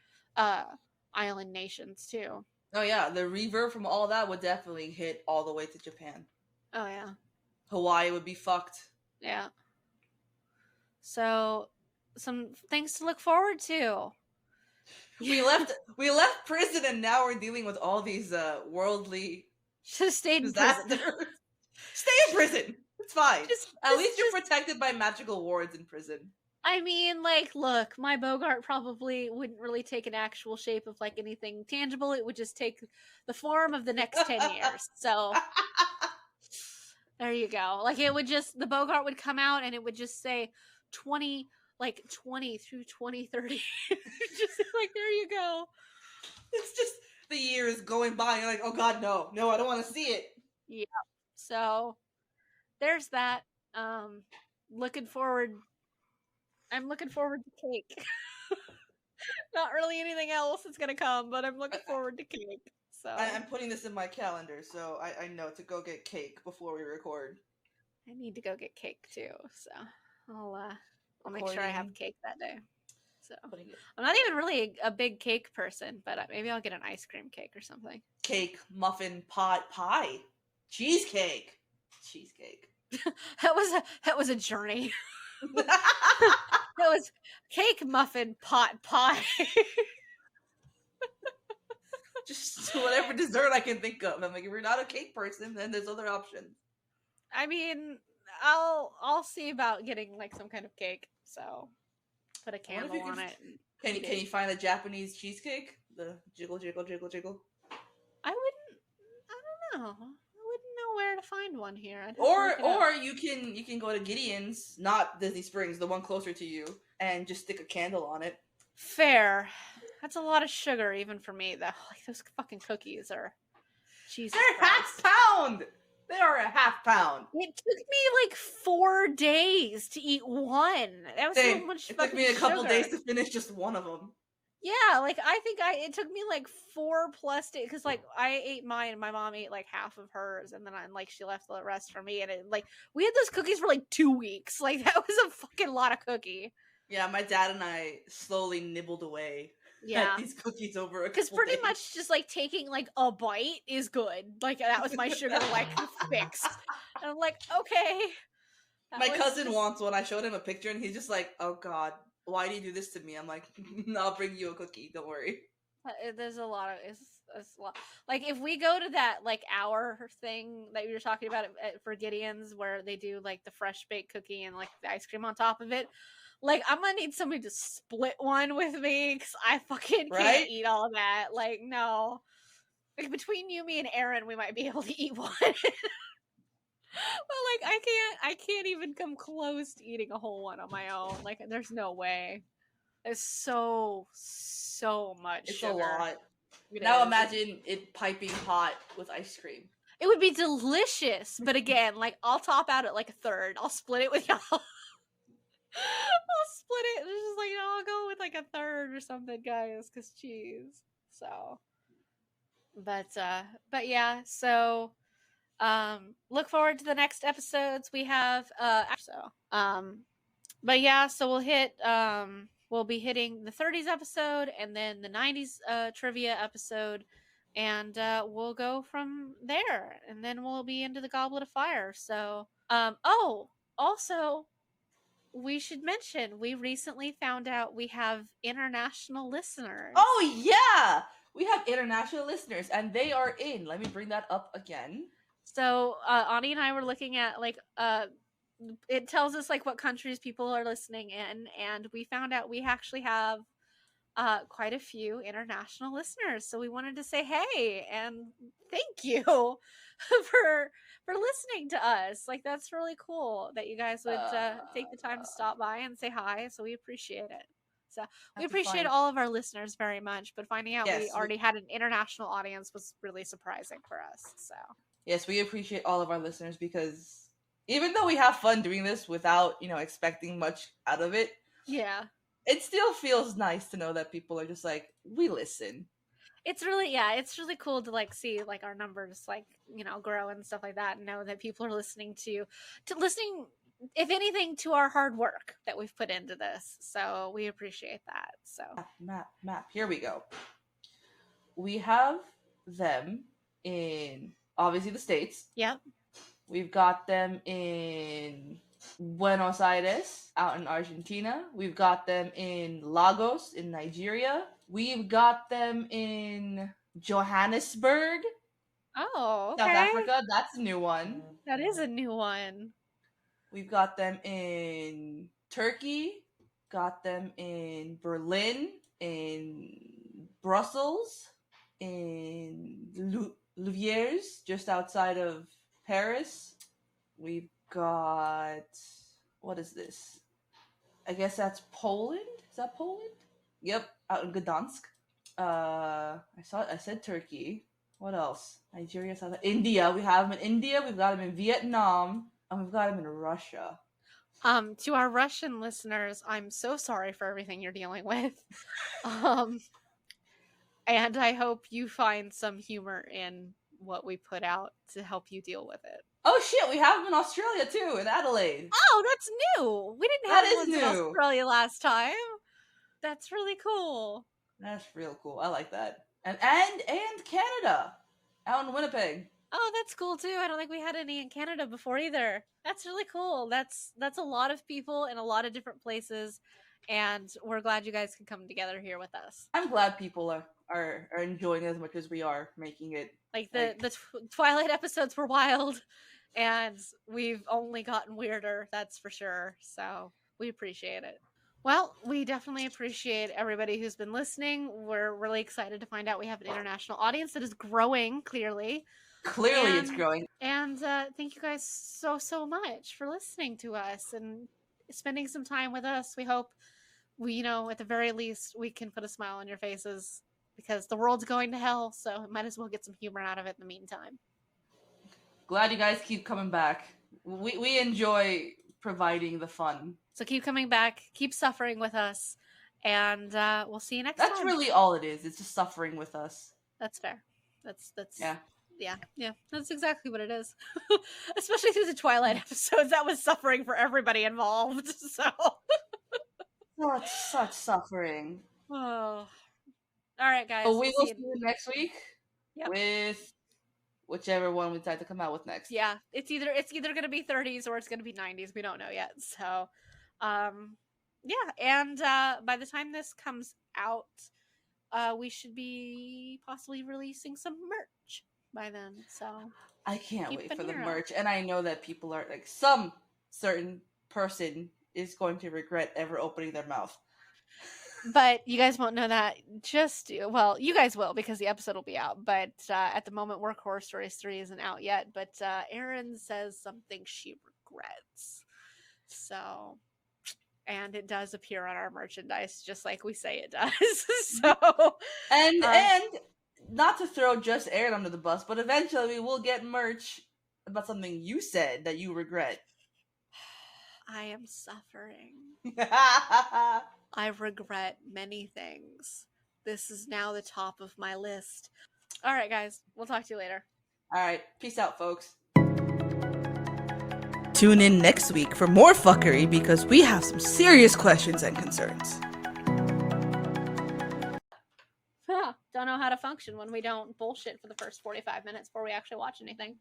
island nations too. Oh yeah, the reverb from all that would definitely hit all the way to Japan. Oh yeah. Hawaii would be fucked. Yeah. So, some things to look forward to. We left prison, and now we're dealing with all these worldly. Should have stayed in prison. Stay in prison. It's fine. At least you're protected by magical wards in prison. I mean, look, my Bogart probably wouldn't really take an actual shape of anything tangible. It would just take the form of the next 10 years. So there you go. It would just, the Bogart would come out and it would just say 20 through 2030. Just there you go. It's just the years going by. You're like, oh God, no, I don't want to see it. Yeah. So there's that. Looking forward. I'm looking forward to cake. Not really anything else that's gonna come, but I'm looking forward to cake. So I'm putting this in my calendar, so I know to go get cake before we record. I need to go get cake too. So I'll make sure I have cake that day. So I'm not even really a big cake person, but maybe I'll get an ice cream cake or something. Cake, muffin, pie, cheesecake. that was a journey. That was cake, muffin, pie. Just whatever dessert I can think of. I'm like, if you're not a cake person, then there's other options. I mean, I'll see about getting like some kind of cake. So put a candle on it. Can you find a Japanese cheesecake? The jiggle. I don't know. I wouldn't know where to find one here. Or you can go to Gideon's, not Disney Springs, the one closer to you, and just stick a candle on it. Fair. That's a lot of sugar even for me though. Like those fucking cookies are Jesus They're Christ. half-pound. They are a half-pound. It took me like 4 days to eat one. That was so much fucking sugar. It took me a couple days to finish just one of them. Yeah, like I think it took me like 4+ days because like I ate mine and my mom ate like half of hers and then she left the rest for me and it like we had those cookies for like 2 weeks. Like that was a fucking lot of cookie. Yeah, my dad and I slowly nibbled away at these cookies over a couple days. Because pretty much just like taking like a bite is good. Like that was my sugar like fix. And I'm like, okay. My cousin wants one. I showed him a picture and he's just like, oh God, why do you do this to me? I'm like, I'll bring you a cookie. Don't worry. There's a lot of it's a lot. Like if we go to that like hour thing that you were talking about for Gideon's where they do like the fresh baked cookie and like the ice cream on top of it, like I'm gonna need somebody to split one with me because I fucking can't eat all of that. Like no, like between you, me, and Aaron, we might be able to eat one. But like I can't even come close to eating a whole one on my own. Like there's no way. There's so much sugar. It's a lot. Now imagine it piping hot with ice cream. It would be delicious, but again, like I'll top out at like a third. I'll split it with y'all. I'll split it. It's just like I'll go with like a third or something, guys, because cheese. So, but yeah. So, look forward to the next episodes we have. But yeah. So we'll be hitting the 30s episode and then the 90s trivia episode, and we'll go from there, and then we'll be into the Goblet of Fire. So, also. We should mention we recently found out we have international listeners. Oh yeah, we have international listeners, and they are in. Let me bring that up again. So Ani and I were looking at like it tells us like what countries people are listening in, and we found out we actually have quite a few international listeners. So we wanted to say hey and thank you for listening to us. Like that's really cool that you guys would take the time to stop by and say hi. So we appreciate it. So we appreciate all of our listeners very much. But finding out we already had an international audience was really surprising for us. So yes, we appreciate all of our listeners because even though we have fun doing this without expecting much out of it, it still feels nice to know that people are just like, we listen. It's really cool to like see like our numbers like grow and stuff like that, and know that people are listening to listening, if anything, to our hard work that we've put into this. So we appreciate that. So map. Here we go. We have them in obviously the States. Yep. We've got them in Buenos Aires, out in Argentina. We've got them in Lagos, in Nigeria. We've got them in Johannesburg. Oh, okay. South Africa. That's a new one. That is a new one. We've got them in Turkey. Got them in Berlin, in Brussels, in Louviers, just outside of Paris. We've got, what is this? I guess that's Poland. Is that Poland? Yep, out in Gdansk. I said Turkey. What else? Nigeria, South India. We have them in India. We've got them in Vietnam. And we've got him in Russia. To our Russian listeners, I'm so sorry for everything you're dealing with. And I hope you find some humor in what we put out to help you deal with it. Oh shit, we have him in Australia too, in Adelaide. Oh, that's new. We didn't have ones in Australia last time. That's really cool. That's real cool. I like that. And Canada, out in Winnipeg. Oh, that's cool too. I don't think we had any in Canada before either. That's really cool. That's a lot of people in a lot of different places, and we're glad you guys can come together here with us. I'm glad people are enjoying it as much as we are making it. Like the Twilight episodes were wild, and we've only gotten weirder, that's for sure. So we appreciate it. Well, we definitely appreciate everybody who's been listening. We're really excited to find out we have an international audience that is growing, clearly. It's growing. And thank you guys so much for listening to us and spending some time with us. We hope we, at the very least, we can put a smile on your faces, because the world's going to hell, so might as well get some humor out of it in the meantime. Glad you guys keep coming back. We enjoy providing the fun. So keep coming back, keep suffering with us, and we'll see you next time. That's really all it is. It's just suffering with us. That's fair. That's yeah. That's exactly what it is. Especially through the Twilight episodes, that was suffering for everybody involved. So such suffering. Oh. All right, guys. So we will see you next week with whichever one we decide to come out with next. Yeah, it's either going to be 30s or it's going to be 90s. We don't know yet. So, and by the time this comes out, we should be possibly releasing some merch by then. So I can't wait for the merch, and I know that people are like, some certain person is going to regret ever opening their mouth. But you guys won't know that you guys will, because the episode will be out. But at the moment, Work Horror Stories 3 isn't out yet. But Erin says something she regrets. So, and it does appear on our merchandise, just like we say it does. So, and not to throw just Erin under the bus, but eventually we will get merch about something you said that you regret. I am suffering. I regret many things. This is now the top of my list. All right, guys. We'll talk to you later. All right. Peace out, folks. Tune in next week for more fuckery, because we have some serious questions and concerns. Don't know how to function when we don't bullshit for the first 45 minutes before we actually watch anything.